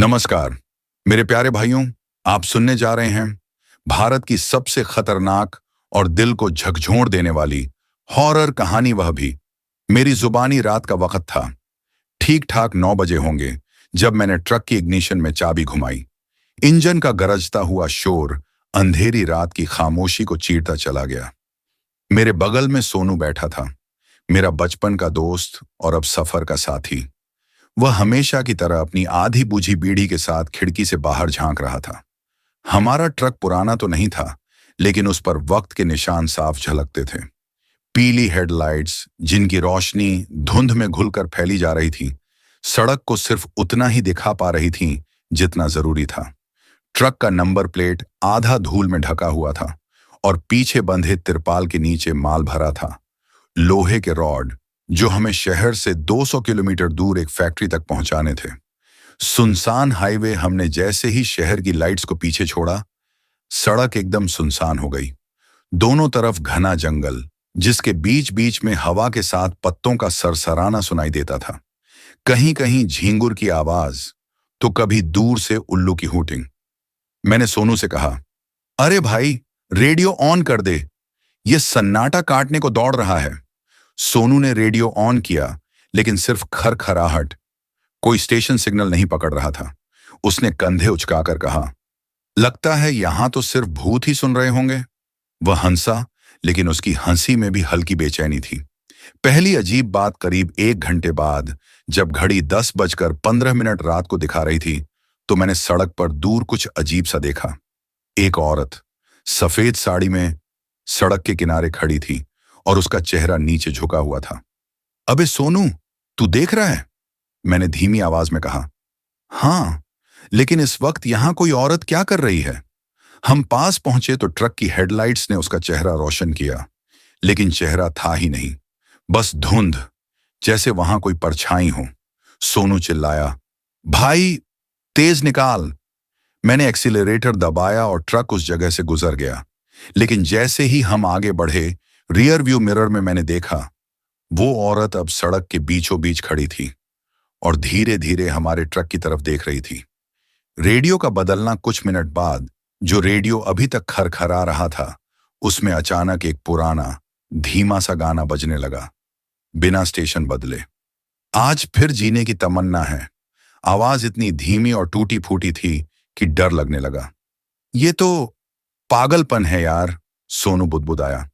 नमस्कार मेरे प्यारे भाइयों। आप सुनने जा रहे हैं भारत की सबसे खतरनाक और दिल को झकझोर देने वाली हॉरर कहानी। वह भी मेरी जुबानी। रात का वक्त था, ठीक ठाक 9 बजे होंगे जब मैंने ट्रक की इग्निशन में चाबी घुमाई। इंजन का गरजता हुआ शोर अंधेरी रात की खामोशी को चीरता चला गया। मेरे बगल में सोनू बैठा था, मेरा बचपन का दोस्त और अब सफर का साथी। वह हमेशा की तरह अपनी आधी बुझी बीड़ी के साथ खिड़की से बाहर झांक रहा था। हमारा ट्रक पुराना तो नहीं था, लेकिन उस पर वक्त के निशान साफ झलकते थे। पीली हेडलाइट्स जिनकी रोशनी धुंध में घुलकर फैली जा रही थी, सड़क को सिर्फ उतना ही दिखा पा रही थी जितना जरूरी था। ट्रक का नंबर प्लेट आधा धूल में ढका हुआ था और पीछे बंधे तिरपाल के नीचे माल भरा था। लोहे के रॉड जो हमें शहर से 200 किलोमीटर दूर एक फैक्ट्री तक पहुंचाने थे। सुनसान हाईवे। हमने जैसे ही शहर की लाइट्स को पीछे छोड़ा, सड़क एकदम सुनसान हो गई। दोनों तरफ घना जंगल, जिसके बीच बीच में हवा के साथ पत्तों का सरसराना सुनाई देता था। कहीं कहीं झींगुर की आवाज, तो कभी दूर से उल्लू की हूटिंग। मैंने सोनू से कहा, अरे भाई, रेडियो ऑन कर दे, ये सन्नाटा काटने को दौड़ रहा है। सोनू ने रेडियो ऑन किया, लेकिन सिर्फ खरखराहट। कोई स्टेशन सिग्नल नहीं पकड़ रहा था। उसने कंधे उचकाकर कहा, लगता है यहां तो सिर्फ भूत ही सुन रहे होंगे। वह हंसा, लेकिन उसकी हंसी में भी हल्की बेचैनी थी। पहली अजीब बात करीब 1 घंटे बाद, जब घड़ी 10:15 रात को दिखा रही थी, तो मैंने सड़क पर दूर कुछ अजीब सा देखा। एक औरत सफेद साड़ी में सड़क के किनारे खड़ी थी और उसका चेहरा नीचे झुका हुआ था। अबे सोनू, तू देख रहा है? मैंने धीमी आवाज में कहा। हाँ, लेकिन इस वक्त यहां कोई औरत क्या कर रही है? हम पास पहुंचे तो ट्रक की हेडलाइट्स ने उसका चेहरा रोशन किया, लेकिन चेहरा था ही नहीं, बस धुंध, जैसे वहां कोई परछाई हो। सोनू चिल्लाया, भाई तेज निकाल। मैंने एक्सीलरेटर दबाया और ट्रक उस जगह से गुजर गया। लेकिन जैसे ही हम आगे बढ़े, रियर व्यू मिरर में मैंने देखा, वो औरत अब सड़क के बीचों बीच खड़ी थी और धीरे धीरे हमारे ट्रक की तरफ देख रही थी। रेडियो का बदलना कुछ मिनट बाद, जो रेडियो अभी तक खरखरा रहा था, उसमें अचानक एक पुराना धीमा सा गाना बजने लगा, बिना स्टेशन बदले। आज फिर जीने की तमन्ना है। आवाज इतनी धीमी और टूटी फूटी थी कि डर लगने लगा। ये तो पागलपन है यार, सोनू बुदबुदाया।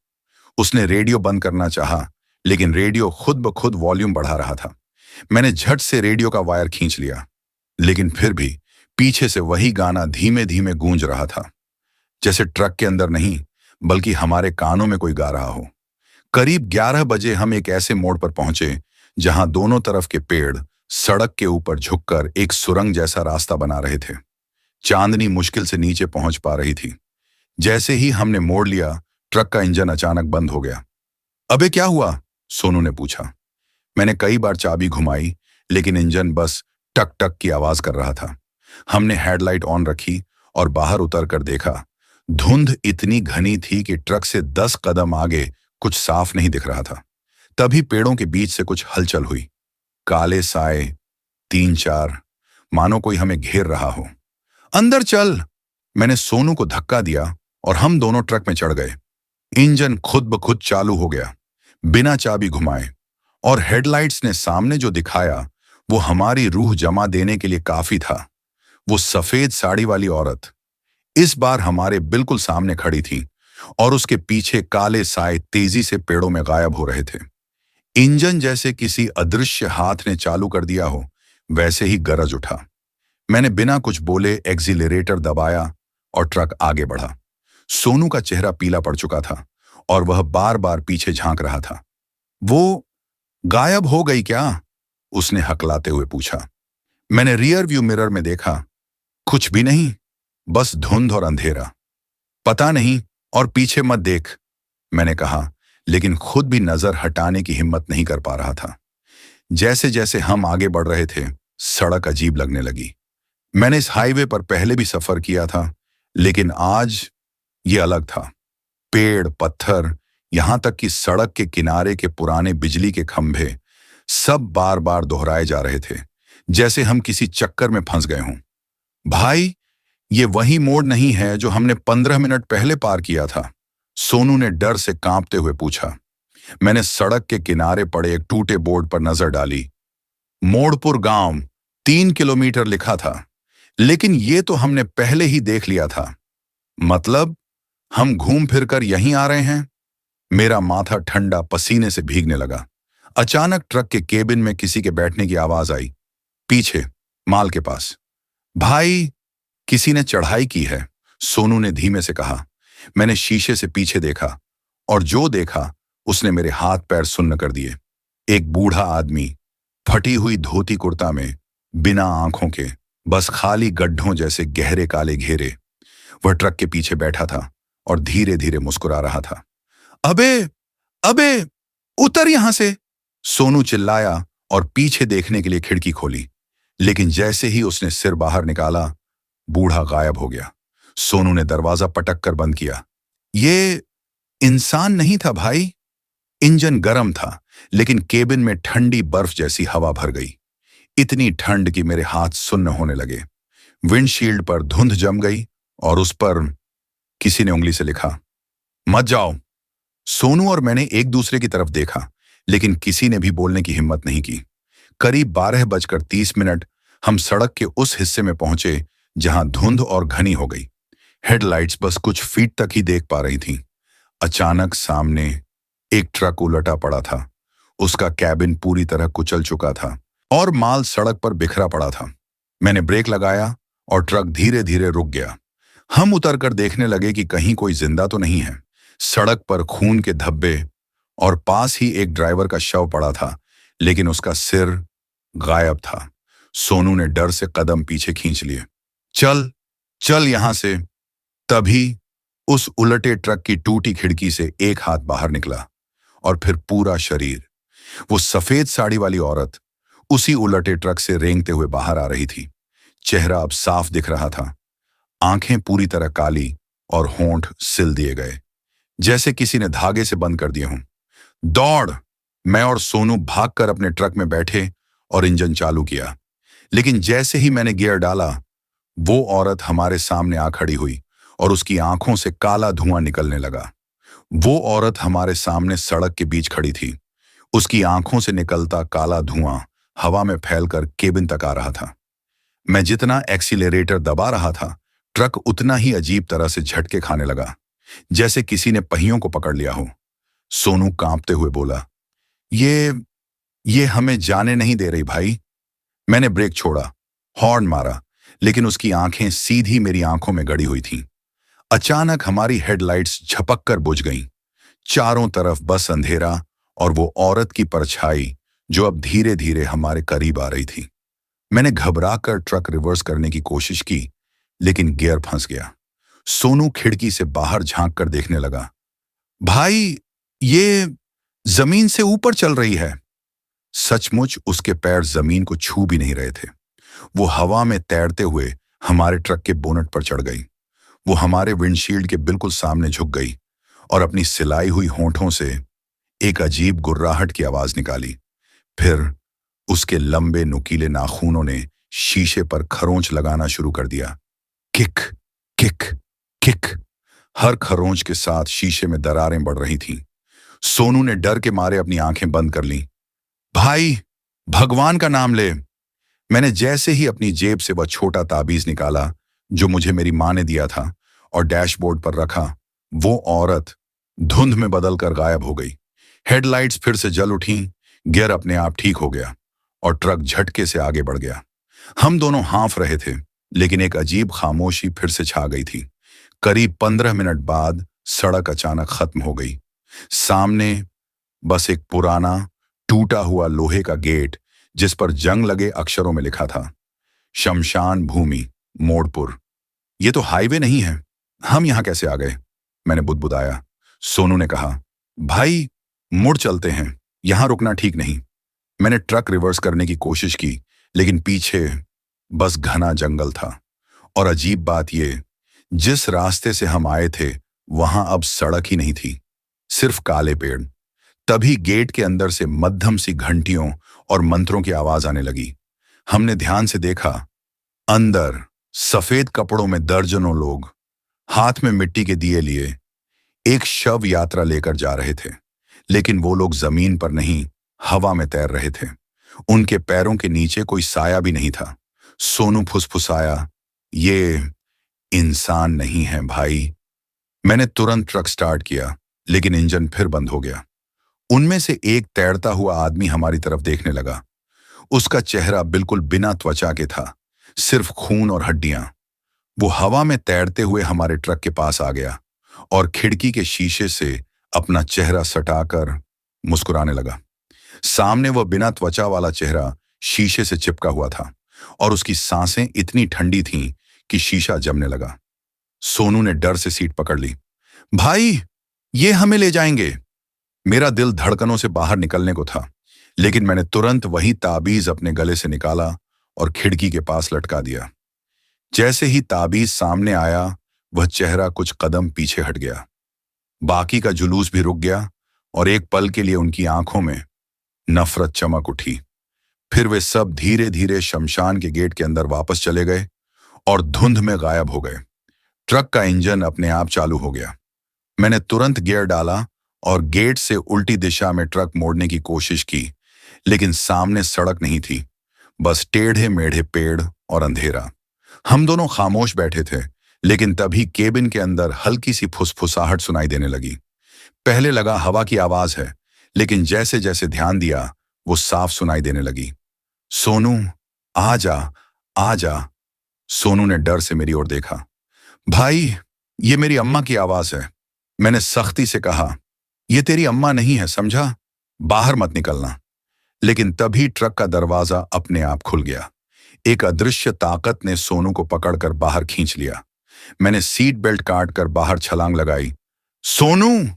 उसने रेडियो बंद करना चाहा, लेकिन रेडियो खुद ब खुद वॉल्यूम बढ़ा रहा था। मैंने झट से रेडियो का वायर खींच लिया, लेकिन फिर भी पीछे से वही गाना धीमे धीमे गूंज रहा था, जैसे ट्रक के अंदर नहीं, बल्कि हमारे कानों में कोई गा रहा हो। करीब 11 बजे हम एक ऐसे मोड़ पर पहुंचे जहां दोनों तरफ के पेड़ सड़क के ऊपर झुककर एक सुरंग जैसा रास्ता बना रहे थे। चांदनी मुश्किल से नीचे पहुंच पा रही थी। जैसे ही हमने मोड़ लिया, ट्रक का इंजन अचानक बंद हो गया। अबे क्या हुआ? सोनू ने पूछा। मैंने कई बार चाबी घुमाई, लेकिन इंजन बस टक टक की आवाज कर रहा था। हमने हेडलाइट ऑन रखी और बाहर उतर कर देखा। धुंध इतनी घनी थी कि ट्रक से 10 कदम आगे कुछ साफ नहीं दिख रहा था। तभी पेड़ों के बीच से कुछ हलचल हुई। काले साए, 3-4, मानो कोई हमें घेर रहा हो। अंदर चल! मैंने सोनू को धक्का दिया और हम दोनों ट्रक में चढ़ गए। इंजन खुद ब खुद चालू हो गया, बिना चाबी घुमाए, और हेडलाइट्स ने सामने जो दिखाया, वो हमारी रूह जमा देने के लिए काफी था। वो सफेद साड़ी वाली औरत इस बार हमारे बिल्कुल सामने खड़ी थी और उसके पीछे काले साए तेजी से पेड़ों में गायब हो रहे थे। इंजन जैसे किसी अदृश्य हाथ ने चालू कर दिया हो, वैसे ही गरज उठा। मैंने बिना कुछ बोले एक्सीलरेटर दबाया और ट्रक आगे बढ़ा। सोनू का चेहरा पीला पड़ चुका था और वह बार बार पीछे झांक रहा था। वो गायब हो गई क्या? उसने हकलाते हुए पूछा। मैंने रियर व्यू मिरर में देखा, कुछ भी नहीं, बस धुंध और अंधेरा। पता नहीं, और पीछे मत देख, मैंने कहा, लेकिन खुद भी नजर हटाने की हिम्मत नहीं कर पा रहा था। जैसे जैसे हम आगे बढ़ रहे थे, सड़क अजीब लगने लगी। मैंने इस हाईवे पर पहले भी सफर किया था, लेकिन आज ये अलग था। पेड़, पत्थर, यहां तक कि सड़क के किनारे के पुराने बिजली के खंभे, सब बार बार दोहराए जा रहे थे, जैसे हम किसी चक्कर में फंस गए हों। भाई, ये वही मोड़ नहीं है जो हमने 15 मिनट पहले पार किया था? सोनू ने डर से कांपते हुए पूछा। मैंने सड़क के किनारे पड़े एक टूटे बोर्ड पर नजर डाली। मोड़पुर गांव, 3 किलोमीटर लिखा था, लेकिन ये तो हमने पहले ही देख लिया था। मतलब हम घूम फिर कर यहीं आ रहे हैं? मेरा माथा ठंडा पसीने से भीगने लगा। अचानक ट्रक के केबिन में किसी के बैठने की आवाज आई, पीछे, माल के पास। भाई, किसी ने चढ़ाई की है, सोनू ने धीमे से कहा। मैंने शीशे से पीछे देखा, और जो देखा उसने मेरे हाथ पैर सुन्न कर दिए। एक बूढ़ा आदमी, फटी हुई धोती कुर्ता में, बिना आंखों के, बस खाली गड्ढों जैसे गहरे काले घेरे। वह ट्रक के पीछे बैठा था और धीरे धीरे मुस्कुरा रहा था। अबे, अबे, उतर यहां से! सोनू चिल्लाया और पीछे देखने के लिए खिड़की खोली, लेकिन जैसे ही उसने सिर बाहर निकाला, बूढ़ा गायब हो गया। सोनू ने दरवाजा पटक कर बंद किया। ये इंसान नहीं था भाई। इंजन गर्म था, लेकिन केबिन में ठंडी बर्फ जैसी हवा भर गई। इतनी ठंड कि मेरे हाथ सुन्न होने लगे। विंडशील्ड पर धुंध जम गई और उस पर किसी ने उंगली से लिखा, मत जाओ। सोनू और मैंने एक दूसरे की तरफ देखा, लेकिन किसी ने भी बोलने की हिम्मत नहीं की। करीब 12:30 हम सड़क के उस हिस्से में पहुंचे जहां धुंध और घनी हो गई। हेडलाइट्स बस कुछ फीट तक ही देख पा रही थीं। अचानक सामने एक ट्रक उलटा पड़ा था। उसका कैबिन पूरी तरह कुचल चुका था और माल सड़क पर बिखरा पड़ा था। मैंने ब्रेक लगाया और ट्रक धीरे धीरे रुक गया। हम उतरकर देखने लगे कि कहीं कोई जिंदा तो नहीं है। सड़क पर खून के धब्बे और पास ही एक ड्राइवर का शव पड़ा था, लेकिन उसका सिर गायब था। सोनू ने डर से कदम पीछे खींच लिए। चल, चल यहां से। तभी उस उलटे ट्रक की टूटी खिड़की से एक हाथ बाहर निकला और फिर पूरा शरीर। वो सफेद साड़ी वाली औरत उसी उलटे ट्रक से रेंगते हुए बाहर आ रही थी। चेहरा अब साफ दिख रहा था, आंखें पूरी तरह काली और होंठ सिल दिए गए, जैसे किसी ने धागे से बंद कर दिए हों। दौड़! मैं और सोनू भागकर अपने ट्रक में बैठे और इंजन चालू किया। लेकिन जैसे ही मैंने गियर डाला, वो औरत हमारे सामने आ खड़ी हुई और उसकी आंखों से काला धुआं निकलने लगा। वो औरत हमारे सामने सड़क के बीच खड़ी थी। उसकी आंखों से निकलता काला धुआं हवा में फैलकर केबिन तक आ रहा था। मैं जितना एक्सीलरेटर दबा रहा था, ट्रक उतना ही अजीब तरह से झटके खाने लगा, जैसे किसी ने पहियों को पकड़ लिया हो। सोनू कांपते हुए बोला, ये हमें जाने नहीं दे रही भाई। मैंने ब्रेक छोड़ा, हॉर्न मारा, लेकिन उसकी आंखें सीधी मेरी आंखों में गड़ी हुई थीं। अचानक हमारी हेडलाइट्स झपक कर बुझ गईं। चारों तरफ बस अंधेरा और वो औरत की परछाई जो अब धीरे धीरे हमारे करीब आ रही थी। मैंने घबराकर ट्रक रिवर्स करने की कोशिश की, लेकिन गियर फंस गया। सोनू खिड़की से बाहर झांक कर देखने लगा। भाई, ये जमीन से ऊपर चल रही है। सचमुच उसके पैर जमीन को छू भी नहीं रहे थे। वो हवा में तैरते हुए हमारे ट्रक के बोनट पर चढ़ गई। वो हमारे विंडशील्ड के बिल्कुल सामने झुक गई और अपनी सिलाई हुई होंठों से एक अजीब गुर्राहट की आवाज निकाली। फिर उसके लंबे नुकीले नाखूनों ने शीशे पर खरोंच लगाना शुरू कर दिया। Kick, kick, kick. हर खरोंच के साथ शीशे में दरारें बढ़ रही थीं। सोनू ने डर के मारे अपनी आंखें बंद कर लीं। भाई, भगवान का नाम ले! मैंने जैसे ही अपनी जेब से वह छोटा ताबीज निकाला जो मुझे मेरी मां ने दिया था और डैशबोर्ड पर रखा, वो औरत धुंध में बदलकर गायब हो गई। हेडलाइट्स फिर से जल उठीं, गियर अपने आप ठीक हो गया और ट्रक झटके से आगे बढ़ गया। हम दोनों हाँफ रहे थे, लेकिन एक अजीब खामोशी फिर से छा गई थी। करीब 15 मिनट बाद सड़क अचानक खत्म हो गई। सामने बस एक पुराना टूटा हुआ लोहे का गेट, जिस पर जंग लगे अक्षरों में लिखा था, शमशान भूमि, मोड़पुर। ये तो हाईवे नहीं है, हम यहां कैसे आ गए? मैंने बुदबुदाया। सोनू ने कहा, भाई, मुड़ चलते हैं, यहां रुकना ठीक नहीं। मैंने ट्रक रिवर्स करने की कोशिश की, लेकिन पीछे बस घना जंगल था। और अजीब बात ये, जिस रास्ते से हम आए थे वहां अब सड़क ही नहीं थी, सिर्फ काले पेड़। तभी गेट के अंदर से मध्यम सी घंटियों और मंत्रों की आवाज आने लगी। हमने ध्यान से देखा। अंदर सफेद कपड़ों में दर्जनों लोग, हाथ में मिट्टी के दिए लिए, एक शव यात्रा लेकर जा रहे थे। लेकिन वो लोग जमीन पर नहीं, हवा में तैर रहे थे। उनके पैरों के नीचे कोई साया भी नहीं था। सोनू फुसफुसाया, ये इंसान नहीं है भाई। मैंने तुरंत ट्रक स्टार्ट किया, लेकिन इंजन फिर बंद हो गया। उनमें से एक तैरता हुआ आदमी हमारी तरफ देखने लगा। उसका चेहरा बिल्कुल बिना त्वचा के था, सिर्फ खून और हड्डियां। वो हवा में तैरते हुए हमारे ट्रक के पास आ गया और खिड़की के शीशे से अपना चेहरा सटाकर मुस्कुराने लगा। सामने वह बिना त्वचा वाला चेहरा शीशे से चिपका हुआ था और उसकी सांसें इतनी ठंडी थीं कि शीशा जमने लगा। सोनू ने डर से सीट पकड़ ली। भाई, ये हमें ले जाएंगे। मेरा दिल धड़कनों से बाहर निकलने को था, लेकिन मैंने तुरंत वही ताबीज अपने गले से निकाला और खिड़की के पास लटका दिया। जैसे ही ताबीज सामने आया, वह चेहरा कुछ कदम पीछे हट गया। बाकी का जुलूस भी रुक गया और एक पल के लिए उनकी आंखों में नफरत चमक उठी। फिर वे सब धीरे धीरे शमशान के गेट के अंदर वापस चले गए और धुंध में गायब हो गए। ट्रक का इंजन अपने आप चालू हो गया। मैंने तुरंत गियर डाला और गेट से उल्टी दिशा में ट्रक मोड़ने की कोशिश की, लेकिन सामने सड़क नहीं थी, बस टेढ़े मेढ़े पेड़ और अंधेरा। हम दोनों खामोश बैठे थे, लेकिन तभी केबिन के अंदर हल्की सी फुसफुसाहट सुनाई देने लगी। पहले लगा हवा की आवाज है, लेकिन जैसे जैसे ध्यान दिया, वो साफ सुनाई देने लगी। सोनू, आ जा, आ जा। सोनू ने डर से मेरी ओर देखा। भाई, ये मेरी अम्मा की आवाज है। मैंने सख्ती से कहा, ये तेरी अम्मा नहीं है, समझा? बाहर मत निकलना। लेकिन तभी ट्रक का दरवाजा अपने आप खुल गया। एक अदृश्य ताकत ने सोनू को पकड़कर बाहर खींच लिया। मैंने सीट बेल्ट काटकर बाहर छलांग लगाई। सोनू!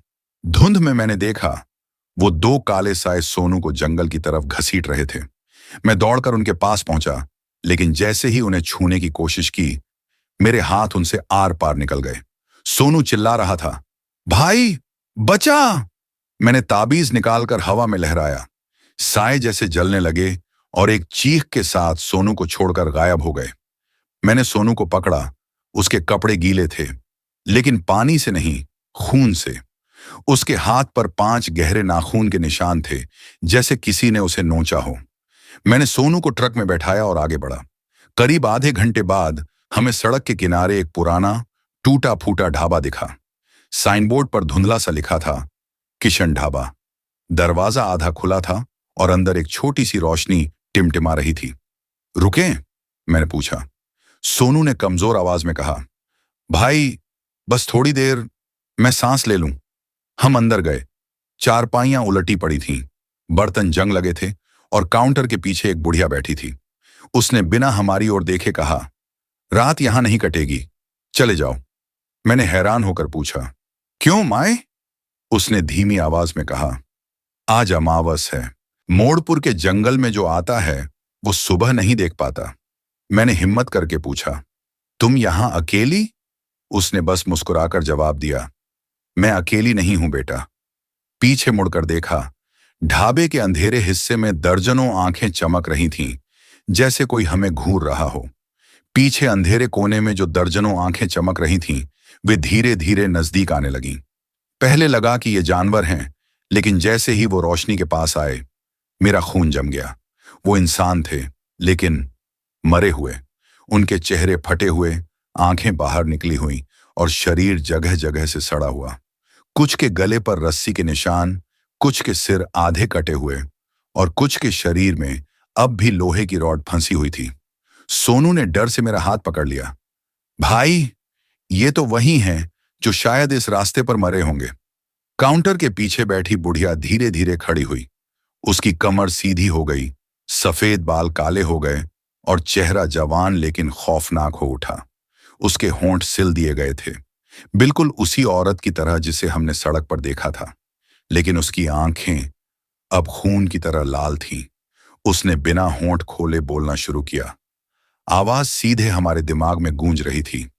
धुंध में मैंने देखा, वो दो काले साए सोनू को जंगल की तरफ घसीट रहे थे। मैं दौड़कर उनके पास पहुंचा, लेकिन जैसे ही उन्हें छूने की कोशिश की, मेरे हाथ उनसे आर पार निकल गए। सोनू चिल्ला रहा था, भाई बचा! मैंने ताबीज निकालकर हवा में लहराया। साए जैसे जलने लगे और एक चीख के साथ सोनू को छोड़कर गायब हो गए। मैंने सोनू को पकड़ा। उसके कपड़े गीले थे, लेकिन पानी से नहीं, खून से। उसके हाथ पर 5 गहरे नाखून के निशान थे, जैसे किसी ने उसे नोचा हो। मैंने सोनू को ट्रक में बैठाया और आगे बढ़ा। करीब आधे घंटे बाद हमें सड़क के किनारे एक पुराना टूटा फूटा ढाबा दिखा। साइनबोर्ड पर धुंधला सा लिखा था, किशन ढाबा। दरवाजा आधा खुला था और अंदर एक छोटी सी रोशनी टिमटिमा रही थी। रुकें? मैंने पूछा। सोनू ने कमजोर आवाज में कहा, भाई बस थोड़ी देर, मैं सांस ले लूं। हम अंदर गए। चारपाइयां उलटी पड़ी थीं, बर्तन जंग लगे थे और काउंटर के पीछे एक बुढ़िया बैठी थी। उसने बिना हमारी ओर देखे कहा, रात यहां नहीं कटेगी, चले जाओ। मैंने हैरान होकर पूछा, क्यों माए? उसने धीमी आवाज में कहा, आज अमावस है। मोड़पुर के जंगल में जो आता है वो सुबह नहीं देख पाता। मैंने हिम्मत करके पूछा, तुम यहां अकेली? उसने बस मुस्कुराकर जवाब दिया, मैं अकेली नहीं हूं बेटा। पीछे मुड़कर देखा। ढाबे के अंधेरे हिस्से में दर्जनों आंखें चमक रही थीं, जैसे कोई हमें घूर रहा हो। पीछे अंधेरे कोने में जो दर्जनों आंखें चमक रही थीं, वे धीरे धीरे नजदीक आने लगीं। पहले लगा कि ये जानवर हैं, लेकिन जैसे ही वो रोशनी के पास आए, मेरा खून जम गया। वो इंसान थे, लेकिन मरे हुए। उनके चेहरे फटे हुए, आंखें बाहर निकली हुई और शरीर जगह जगह से सड़ा हुआ। कुछ के गले पर रस्सी के निशान, कुछ के सिर आधे कटे हुए और कुछ के शरीर में अब भी लोहे की रॉड फंसी हुई थी। सोनू ने डर से मेरा हाथ पकड़ लिया। भाई, ये तो वही हैं जो शायद इस रास्ते पर मरे होंगे। काउंटर के पीछे बैठी बुढ़िया धीरे धीरे खड़ी हुई। उसकी कमर सीधी हो गई, सफेद बाल काले हो गए और चेहरा जवान लेकिन खौफनाक हो उठा। उसके होंठ सिल दिए गए थे, बिल्कुल उसी औरत की तरह जिसे हमने सड़क पर देखा था, लेकिन उसकी आंखें अब खून की तरह लाल थीं। उसने बिना होंठ खोले बोलना शुरू किया। आवाज सीधे हमारे दिमाग में गूंज रही थी,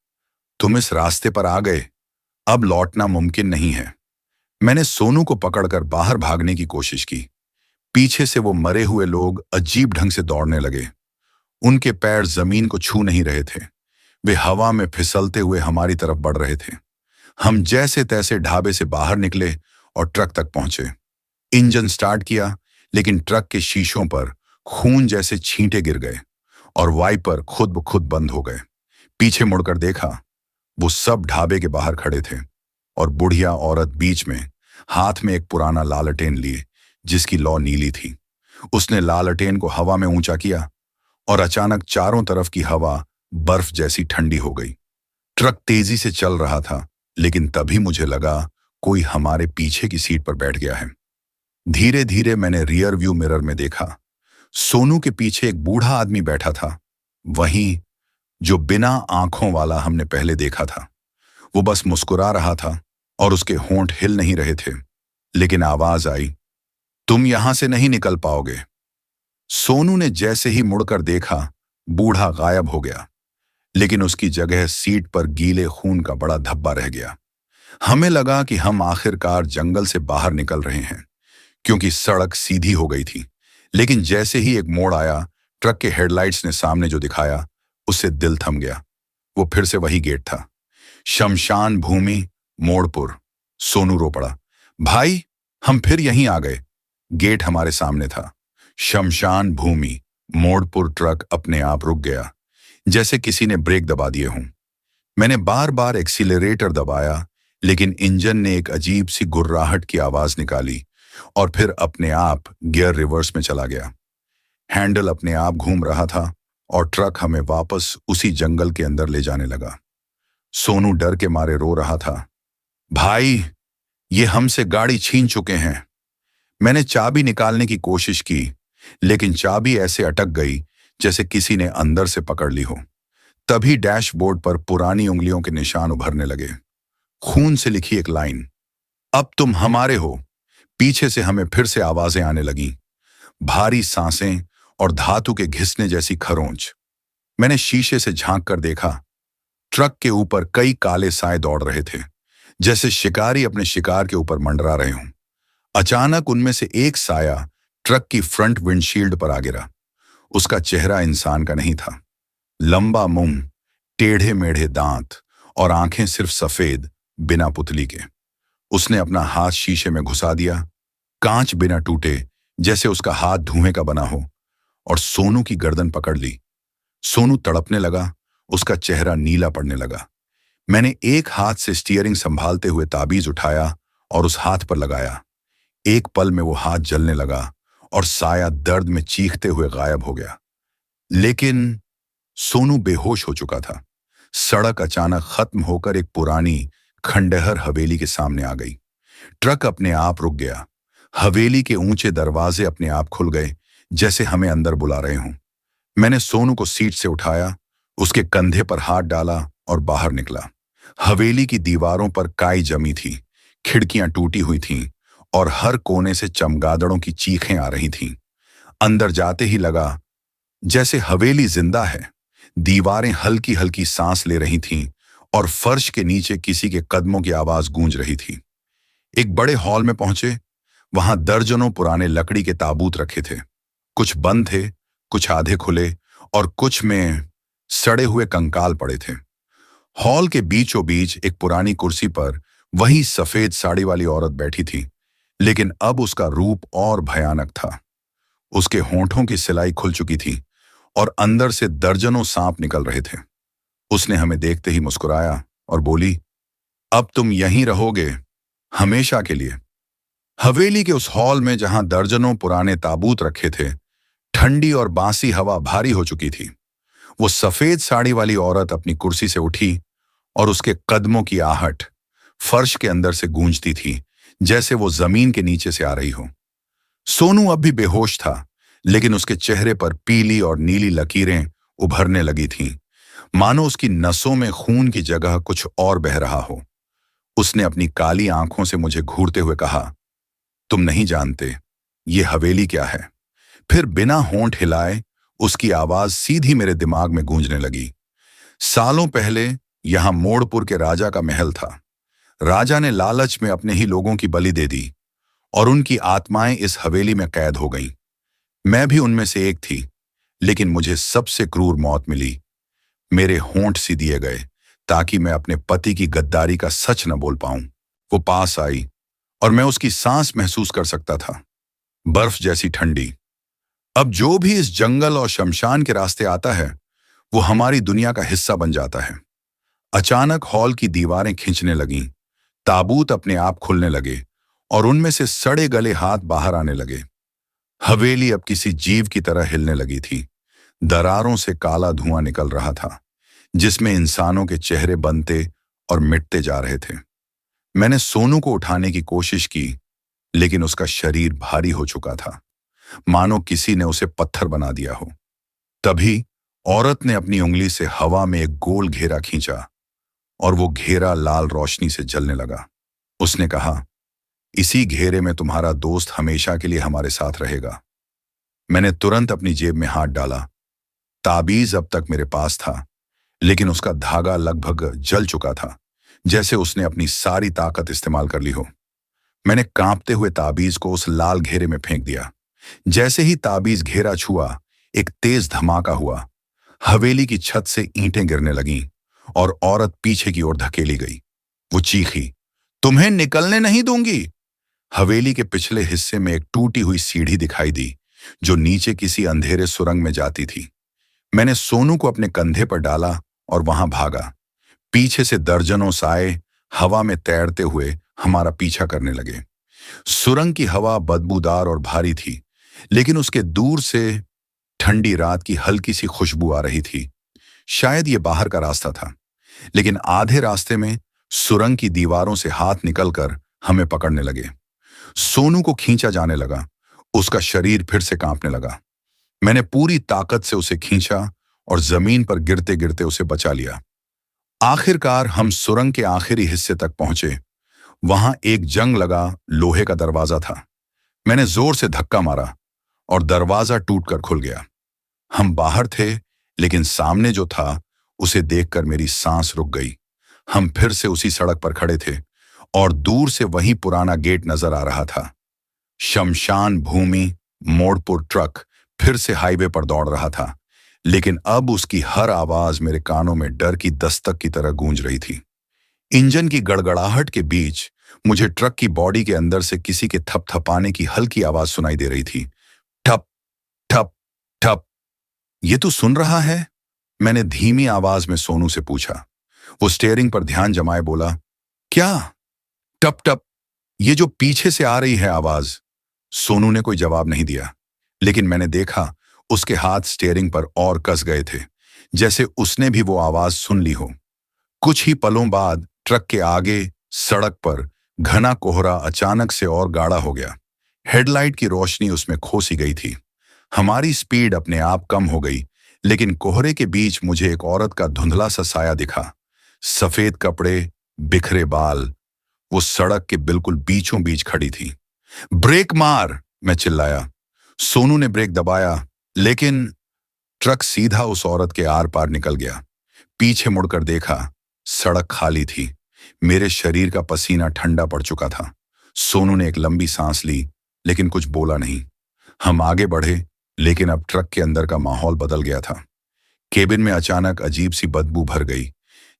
तुम इस रास्ते पर आ गए, अब लौटना मुमकिन नहीं है। मैंने सोनू को पकड़कर बाहर भागने की कोशिश की। पीछे से वो मरे हुए लोग अजीब ढंग से दौड़ने लगे। उनके पैर जमीन को छू नहीं रहे थे। वे हवा में फिसलते हुए हमारी तरफ बढ़ रहे थे। हम जैसे तैसे ढाबे से बाहर निकले और ट्रक तक पहुंचे। इंजन स्टार्ट किया, लेकिन ट्रक के शीशों पर खून जैसे छींटे गिर गए और वाइपर खुद ब खुद बंद हो गए। पीछे मुड़कर देखा, वो सब ढाबे के बाहर खड़े थे और बुढ़िया औरत बीच में, हाथ में एक पुराना लालटेन लिए जिसकी लौ नीली थी। उसने लालटेन को हवा में ऊंचा किया और अचानक चारों तरफ की हवा बर्फ जैसी ठंडी हो गई। ट्रक तेजी से चल रहा था, लेकिन तभी मुझे लगा कोई हमारे पीछे की सीट पर बैठ गया है। धीरे धीरे मैंने रियर व्यू मिरर में देखा। सोनू के पीछे एक बूढ़ा आदमी बैठा था, वहीं जो बिना आंखों वाला हमने पहले देखा था। वो बस मुस्कुरा रहा था और उसके होंठ हिल नहीं रहे थे। लेकिन आवाज आई, तुम यहां से नहीं निकल पाओगे। सोनू ने जैसे ही मुड़कर देखा, बूढ़ा गायब हो गया, लेकिन उसकी जगह सीट पर गीले खून का बड़ा धब्बा रह गया। हमें लगा कि हम आखिरकार जंगल से बाहर निकल रहे हैं, क्योंकि सड़क सीधी हो गई थी। लेकिन जैसे ही एक मोड़ आया, ट्रक के हेडलाइट्स ने सामने जो दिखाया, उससे दिल थम गया। वो फिर से वही गेट था, शमशान भूमि, मोड़पुर। सोनू रो पड़ा, भाई हम फिर यहीं आ गए। गेट हमारे सामने था, शमशान भूमि, मोड़पुर। ट्रक अपने आप रुक गया, जैसे किसी ने ब्रेक दबा दिए हों। मैंने बार बार एक्सीलरेटर दबाया, लेकिन इंजन ने एक अजीब सी गुर्राहट की आवाज निकाली और फिर अपने आप गियर रिवर्स में चला गया। हैंडल अपने आप घूम रहा था और ट्रक हमें वापस उसी जंगल के अंदर ले जाने लगा। सोनू डर के मारे रो रहा था, भाई ये हमसे गाड़ी छीन चुके हैं। मैंने चाबी निकालने की कोशिश की, लेकिन चाबी ऐसे अटक गई जैसे किसी ने अंदर से पकड़ ली हो। तभी डैशबोर्ड पर पुरानी उंगलियों के निशान उभरने लगे, खून से लिखी एक लाइन, अब तुम हमारे हो। पीछे से हमें फिर से आवाजें आने लगीं, भारी सांसें और धातु के घिसने जैसी खरोंच। मैंने शीशे से झांक कर देखा, ट्रक के ऊपर कई काले साए दौड़ रहे थे, जैसे शिकारी अपने शिकार के ऊपर मंडरा रहे हों। अचानक उनमें से एक साया ट्रक की फ्रंट विंडशील्ड पर आ गिरा। उसका चेहरा इंसान का नहीं था, लंबा मुंह, टेढ़े मेढ़े दांत और आंखें सिर्फ सफेद, बिना पुतली के। उसने अपना हाथ शीशे में घुसा दिया, कांच बिना टूटे, जैसे उसका हाथ धुएं का बना हो, और सोनू की गर्दन पकड़ ली। सोनू तड़पने लगा, उसका चेहरा नीला पड़ने लगा। मैंने एक हाथ से स्टीयरिंग संभालते हुए ताबीज उठाया और उस हाथ पर लगाया। एक पल में वो हाथ जलने लगा और साया दर्द में चीखते हुए गायब हो गया। लेकिन सोनू बेहोश हो चुका था। सड़क अचानक खत्म होकर एक पुरानी खंडहर हवेली के सामने आ गई। ट्रक अपने आप रुक गया। हवेली के ऊंचे दरवाजे अपने आप खुल गए, जैसे हमें अंदर बुला रहे हों। मैंने सोनू को सीट से उठाया, उसके कंधे पर हाथ डाला और बाहर निकला। हवेली की दीवारों पर काई जमी थी, खिड़कियां टूटी हुई थीं और हर कोने से चमगादड़ों की चीखें आ रही थीं। अंदर जाते ही लगा जैसे हवेली जिंदा है। दीवारें हल्की हल्की सांस ले रही थीं और फर्श के नीचे किसी के कदमों की आवाज गूंज रही थी। एक बड़े हॉल में पहुंचे। वहां दर्जनों पुराने लकड़ी के ताबूत रखे थे। कुछ बंद थे, कुछ आधे खुले और कुछ में सड़े हुए कंकाल पड़े थे। हॉल के बीचों बीच एक पुरानी कुर्सी पर वही सफेद साड़ी वाली औरत बैठी थी, लेकिन अब उसका रूप और भयानक था। उसके होंठों की सिलाई खुल चुकी थी और अंदर से दर्जनों सांप निकल रहे थे। उसने हमें देखते ही मुस्कुराया और बोली, अब तुम यहीं रहोगे, हमेशा के लिए। हवेली के उस हॉल में जहां दर्जनों पुराने ताबूत रखे थे, ठंडी और बासी हवा भारी हो चुकी थी। वो सफेद साड़ी वाली औरत अपनी कुर्सी से उठी और उसके कदमों की आहट फर्श के अंदर से गूंजती थी, जैसे वो जमीन के नीचे से आ रही हो। सोनू अब भी बेहोश था, लेकिन उसके चेहरे पर पीली और नीली लकीरें उभरने लगी थीं, मानो उसकी नसों में खून की जगह कुछ और बह रहा हो। उसने अपनी काली आंखों से मुझे घूरते हुए कहा, तुम नहीं जानते ये हवेली क्या है। फिर बिना होंठ हिलाए उसकी आवाज सीधी मेरे दिमाग में गूंजने लगी। सालों पहले यहां मोड़पुर के राजा का महल था। राजा ने लालच में अपने ही लोगों की बलि दे दी और उनकी आत्माएं इस हवेली में कैद हो गईं। मैं भी उनमें से एक थी, लेकिन मुझे सबसे क्रूर मौत मिली। मेरे होंठ सी दिए गए ताकि मैं अपने पति की गद्दारी का सच न बोल पाऊं। वो पास आई और मैं उसकी सांस महसूस कर सकता था, बर्फ जैसी ठंडी। अब जो भी इस जंगल और शमशान के रास्ते आता है वो हमारी दुनिया का हिस्सा बन जाता है। अचानक हॉल की दीवारें खिंचने लगीं, ताबूत अपने आप खुलने लगे और उनमें से सड़े गले हाथ बाहर आने लगे। हवेली अब किसी जीव की तरह हिलने लगी थी। दरारों से काला धुआं निकल रहा था जिसमें इंसानों के चेहरे बनते और मिटते जा रहे थे। मैंने सोनू को उठाने की कोशिश की, लेकिन उसका शरीर भारी हो चुका था, मानो किसी ने उसे पत्थर बना दिया हो। तभी औरत ने अपनी उंगली से हवा में एक गोल घेरा खींचा और वो घेरा लाल रोशनी से जलने लगा। उसने कहा, इसी घेरे में तुम्हारा दोस्त हमेशा के लिए हमारे साथ रहेगा। मैंने तुरंत अपनी जेब में हाथ डाला। ताबीज अब तक मेरे पास था, लेकिन उसका धागा लगभग जल चुका था, जैसे उसने अपनी सारी ताकत इस्तेमाल कर ली हो। मैंने कांपते हुए ताबीज को उस लाल घेरे में फेंक दिया। जैसे ही ताबीज घेरा छुआ, एक तेज धमाका हुआ। हवेली की छत से ईंटें गिरने लगीं और औरत पीछे की ओर धकेली गई। वो चीखी, तुम्हें निकलने नहीं दूंगी। हवेली के पिछले हिस्से में एक टूटी हुई सीढ़ी दिखाई दी जो नीचे किसी अंधेरे सुरंग में जाती थी। मैंने सोनू को अपने कंधे पर डाला और वहां भागा। पीछे से दर्जनों साए हवा में तैरते हुए हमारा पीछा करने लगे। सुरंग की हवा बदबूदार और भारी थी, लेकिन उसके दूर से ठंडी रात की हल्की सी खुशबू आ रही थी। शायद ये बाहर का रास्ता था, लेकिन आधे रास्ते में सुरंग की दीवारों से हाथ निकलकर हमें पकड़ने लगे। सोनू को खींचा जाने लगा। उसका शरीर फिर से कांपने लगा। मैंने पूरी ताकत से उसे खींचा और जमीन पर गिरते गिरते उसे बचा लिया। आखिरकार हम सुरंग के आखिरी हिस्से तक पहुंचे। वहां एक जंग लगा लोहे का दरवाजा था। मैंने जोर से धक्का मारा और दरवाजा टूटकर खुल गया। हम बाहर थे, लेकिन सामने जो था उसे देखकर मेरी सांस रुक गई। हम फिर से उसी सड़क पर खड़े थे और दूर से वही पुराना गेट नजर आ रहा था। शमशान भूमि मोड़ पर ट्रक फिर से हाईवे पर दौड़ रहा था, लेकिन अब उसकी हर आवाज मेरे कानों में डर की दस्तक की तरह गूंज रही थी। इंजन की गड़गड़ाहट के बीच मुझे ट्रक की बॉडी के अंदर से किसी के थपथपाने की हल्की आवाज सुनाई दे रही थी। ठप ठप ठप। ये तू सुन रहा है? मैंने धीमी आवाज में सोनू से पूछा। वो स्टीयरिंग पर ध्यान जमाए बोला, क्या? टप टप। ये जो पीछे से आ रही है आवाज। सोनू ने कोई जवाब नहीं दिया, लेकिन मैंने देखा उसके हाथ स्टीयरिंग पर और कस गए थे, जैसे उसने भी वो आवाज सुन ली हो। कुछ ही पलों बाद ट्रक के आगे सड़क पर घना कोहरा अचानक से और गाढ़ा हो गया। हेडलाइट की रोशनी उसमें खो सी गई थी। हमारी स्पीड अपने आप कम हो गई, लेकिन कोहरे के बीच मुझे एक औरत का धुंधला सा साया दिखा। सफेद कपड़े, बिखरे बाल। वो सड़क के बिल्कुल बीचों बीच खड़ी थी। ब्रेक मार! मैं चिल्लाया। सोनू ने ब्रेक दबाया, लेकिन ट्रक सीधा उस औरत के आर पार निकल गया। पीछे मुड़कर देखा, सड़क खाली थी। मेरे शरीर का पसीना ठंडा पड़ चुका था। सोनू ने एक लंबी सांस ली, लेकिन कुछ बोला नहीं। हम आगे बढ़े, लेकिन अब ट्रक के अंदर का माहौल बदल गया था। केबिन में अचानक अजीब सी बदबू भर गई,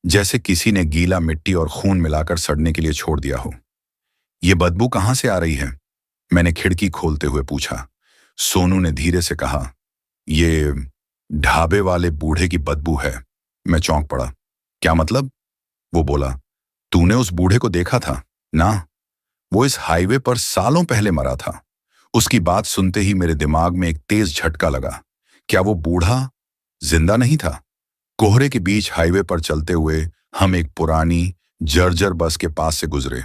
जैसे किसी ने गीला मिट्टी और खून मिलाकर सड़ने के लिए छोड़ दिया हो। ये बदबू कहां से आ रही है? मैंने खिड़की खोलते हुए पूछा। सोनू ने धीरे से कहा, ये ढाबे वाले बूढ़े की बदबू है। मैं चौंक पड़ा। क्या मतलब? वो बोला, तूने उस बूढ़े को देखा था ना? वो इस हाईवे पर सालों पहले मरा था। उसकी बात सुनते ही मेरे दिमाग में एक तेज झटका लगा। क्या वो बूढ़ा जिंदा नहीं था? कोहरे के बीच हाईवे पर चलते हुए हम एक पुरानी जर्जर बस के पास से गुजरे।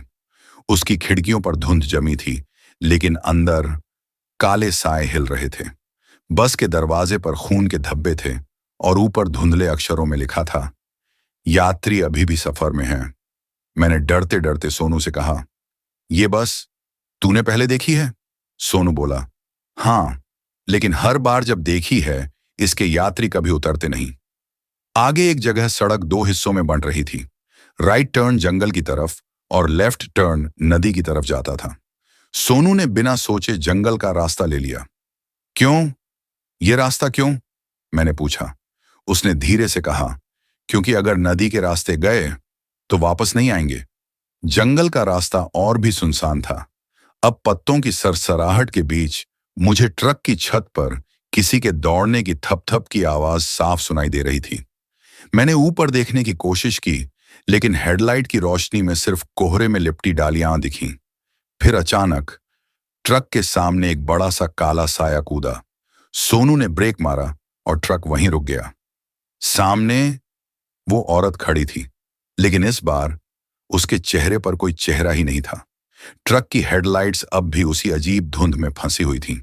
उसकी खिड़कियों पर धुंध जमी थी, लेकिन अंदर काले साए हिल रहे थे। बस के दरवाजे पर खून के धब्बे थे और ऊपर धुंधले अक्षरों में लिखा था, यात्री अभी भी सफर में हैं। मैंने डरते डरते सोनू से कहा, ये बस तूने पहले देखी है? सोनू बोला, हाँ, लेकिन हर बार जब देखी है, इसके यात्री कभी उतरते नहीं। आगे एक जगह सड़क दो हिस्सों में बंट रही थी। राइट टर्न जंगल की तरफ और लेफ्ट टर्न नदी की तरफ जाता था। सोनू ने बिना सोचे जंगल का रास्ता ले लिया। क्यों? ये रास्ता क्यों? मैंने पूछा। उसने धीरे से कहा, क्योंकि अगर नदी के रास्ते गए तो वापस नहीं आएंगे। जंगल का रास्ता और भी सुनसान था। अब पत्तों की सरसराहट के बीच मुझे ट्रक की छत पर किसी के दौड़ने की थप-थप की आवाज साफ सुनाई दे रही थी। मैंने ऊपर देखने की कोशिश की, लेकिन हेडलाइट की रोशनी में सिर्फ कोहरे में लिपटी डालियां दिखीं। फिर अचानक ट्रक के सामने एक बड़ा सा काला साया कूदा। सोनू ने ब्रेक मारा और ट्रक वहीं रुक गया। सामने वो औरत खड़ी थी, लेकिन इस बार उसके चेहरे पर कोई चेहरा ही नहीं था। ट्रक की हेडलाइट्स अब भी उसी अजीब धुंध में फंसी हुई थीं।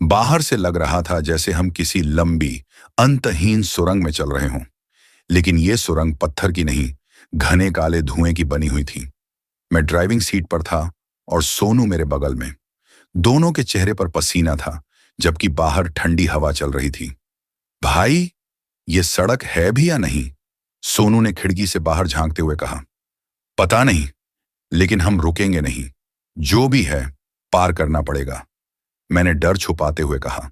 बाहर से लग रहा था जैसे हम किसी लंबी, अंतहीन सुरंग में चल रहे हों, लेकिन ये सुरंग पत्थर की नहीं, घने काले धुएं की बनी हुई थी। मैं ड्राइविंग सीट पर था और सोनू मेरे बगल में। दोनों के चेहरे पर पसीना था, जबकि बाहर ठंडी हवा चल रही थी। भाई, ये सड़क है भी या नहीं? सोनू ने खिड़की से बाहर झांकते हुए कहा। पता नहीं, लेकिन हम रुकेंगे नहीं। जो भी है, पार करना पड़ेगा, मैंने डर छुपाते हुए कहा।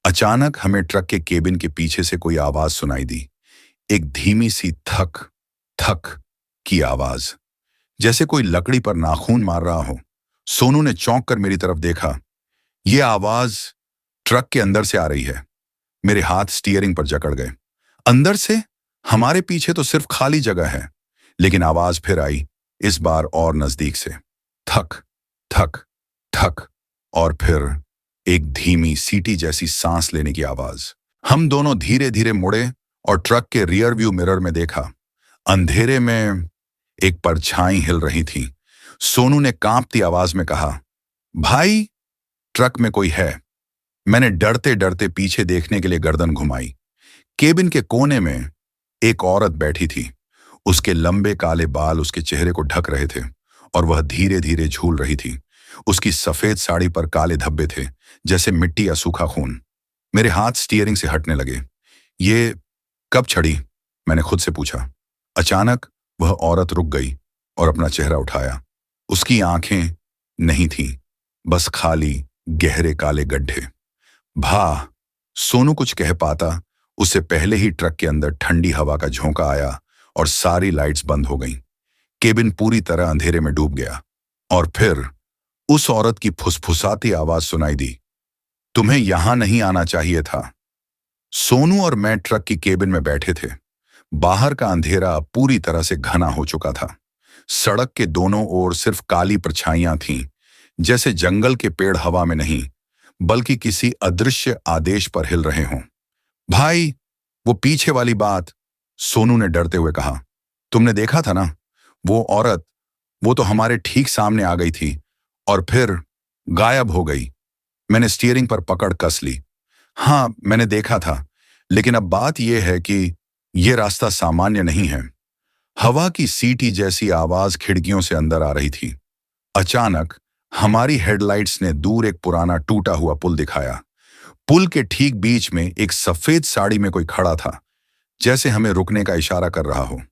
अचानक हमें ट्रक के केबिन के पीछे से कोई आवाज सुनाई दी। एक धीमी सी थक थक की आवाज, जैसे कोई लकड़ी पर नाखून मार रहा हो। सोनू ने चौंक कर मेरी तरफ देखा। यह आवाज ट्रक के अंदर से आ रही है। मेरे हाथ स्टीयरिंग पर जकड़ गए। अंदर से? हमारे पीछे तो सिर्फ खाली जगह है। लेकिन आवाज फिर आई, इस बार और नजदीक से। थक थक थक, और फिर एक धीमी सीटी जैसी सांस लेने की आवाज। हम दोनों धीरे धीरे मुड़े और ट्रक के रियर व्यू मिरर में देखा। अंधेरे में एक परछाई हिल रही थी। सोनू ने कांपती आवाज में कहा, भाई, ट्रक में कोई है। मैंने डरते डरते पीछे देखने के लिए गर्दन घुमाई। केबिन के कोने में एक औरत बैठी थी। उसके लंबे काले बाल उसके चेहरे को ढक रहे थे और वह धीरे धीरे झूल रही थी। उसकी सफेद साड़ी पर काले धब्बे थे, जैसे मिट्टी या सूखा खून। मेरे हाथ स्टीयरिंग से हटने लगे। ये कब छड़ी? मैंने खुद से पूछा। अचानक वह औरत रुक गई और अपना चेहरा उठाया। उसकी आंखें नहीं थीं, बस खाली गहरे काले गड्ढे। भा, सोनू कुछ कह पाता उससे पहले ही ट्रक के अंदर ठंडी हवा का झोंका आया और सारी लाइट्स बंद हो गईं। केबिन पूरी तरह अंधेरे में डूब गया और फिर उस औरत की फुसफुसाती आवाज सुनाई दी, तुम्हें यहां नहीं आना चाहिए था। सोनू और मैं ट्रक की केबिन में बैठे थे। बाहर का अंधेरा पूरी तरह से घना हो चुका था। सड़क के दोनों ओर सिर्फ काली परछाइयां थीं, जैसे जंगल के पेड़ हवा में नहीं, बल्कि किसी अदृश्य आदेश पर हिल रहे हों। भाई, वो पीछे वाली बात, सोनू ने डरते हुए कहा। तुमने देखा था ना, वो औरत, वो तो हमारे ठीक सामने आ गई थी और फिर गायब हो गई। मैंने स्टीयरिंग पर पकड़ कस ली। हाँ, मैंने देखा था, लेकिन अब बात यह है कि यह रास्ता सामान्य नहीं है। हवा की सीटी जैसी आवाज खिड़कियों से अंदर आ रही थी। अचानक हमारी हेडलाइट्स ने दूर एक पुराना टूटा हुआ पुल दिखाया। पुल के ठीक बीच में एक सफेद साड़ी में कोई खड़ा था, जैसे हमें रुकने का इशारा कर रहा हो।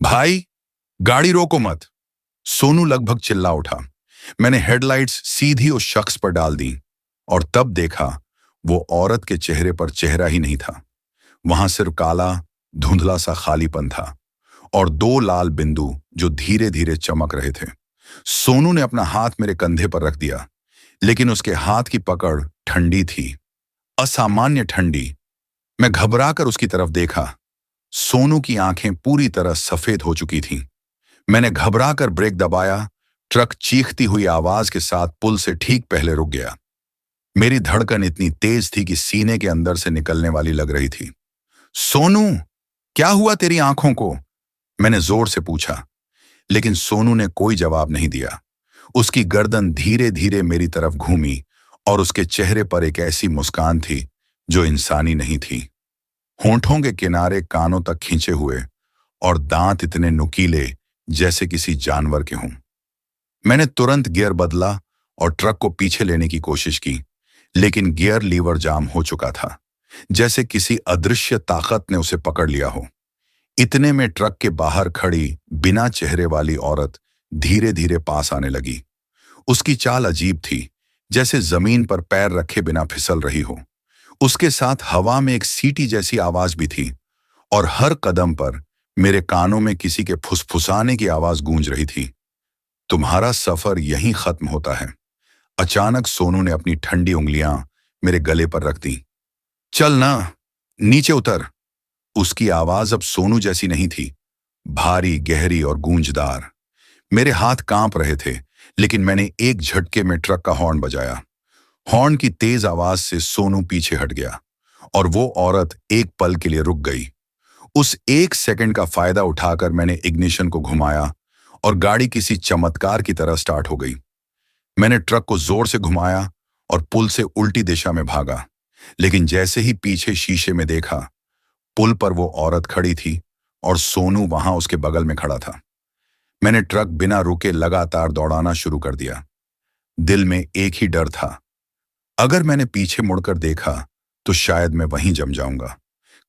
भाई, गाड़ी रोको मत, सोनू लगभग चिल्ला उठा। मैंने हेडलाइट्स सीधी उस शख्स पर डाल दी और तब देखा वो औरत के चेहरे पर चेहरा ही नहीं था। वहां सिर्फ काला, धुंधला सा खालीपन था और दो लाल बिंदु जो धीरे धीरे चमक रहे थे। सोनू ने अपना हाथ मेरे कंधे पर रख दिया, लेकिन उसके हाथ की पकड़ ठंडी थी, असामान्य ठंडी। मैं घबराकर उसकी तरफ देखा। सोनू की आंखें पूरी तरह सफेद हो चुकी थीं। मैंने घबराकर ब्रेक दबाया। ट्रक चीखती हुई आवाज के साथ पुल से ठीक पहले रुक गया। मेरी धड़कन इतनी तेज थी कि सीने के अंदर से निकलने वाली लग रही थी। सोनू, क्या हुआ तेरी आंखों को? मैंने जोर से पूछा, लेकिन सोनू ने कोई जवाब नहीं दिया। उसकी गर्दन धीरे धीरे मेरी तरफ घूमी और उसके चेहरे पर एक ऐसी मुस्कान थी जो इंसानी नहीं थी। होंठों के किनारे कानों तक खींचे हुए और दांत इतने नुकीले जैसे किसी जानवर के हों। मैंने तुरंत गियर बदला और ट्रक को पीछे लेने की कोशिश की, लेकिन गियर लीवर जाम हो चुका था, जैसे किसी अदृश्य ताकत ने उसे पकड़ लिया हो। इतने में ट्रक के बाहर खड़ी बिना चेहरे वाली औरत धीरे धीरे पास आने लगी। उसकी चाल अजीब थी, जैसे जमीन पर पैर रखे बिना फिसल रही हो। उसके साथ हवा में एक सीटी जैसी आवाज भी थी और हर कदम पर मेरे कानों में किसी के फुसफुसाने की आवाज गूंज रही थी। तुम्हारा सफर यहीं खत्म होता है। अचानक सोनू ने अपनी ठंडी उंगलियां मेरे गले पर रख दी। चल ना, नीचे उतर। उसकी आवाज अब सोनू जैसी नहीं थी, भारी, गहरी और गूंजदार। मेरे हाथ कांप रहे थे, लेकिन मैंने एक झटके में ट्रक का हॉर्न बजाया। हॉर्न की तेज आवाज से सोनू पीछे हट गया और वो औरत एक पल के लिए रुक गई। उस एक सेकंड का फायदा उठाकर मैंने इग्निशन को घुमाया और गाड़ी किसी चमत्कार की तरह स्टार्ट हो गई। मैंने ट्रक को जोर से घुमाया और पुल से उल्टी दिशा में भागा, लेकिन जैसे ही पीछे शीशे में देखा, पुल पर वो औरत खड़ी थी और सोनू वहां उसके बगल में खड़ा था। मैंने ट्रक बिना रुके लगातार दौड़ाना शुरू कर दिया। दिल में एक ही डर था, अगर मैंने पीछे मुड़कर देखा तो शायद मैं वहीं जम जाऊंगा।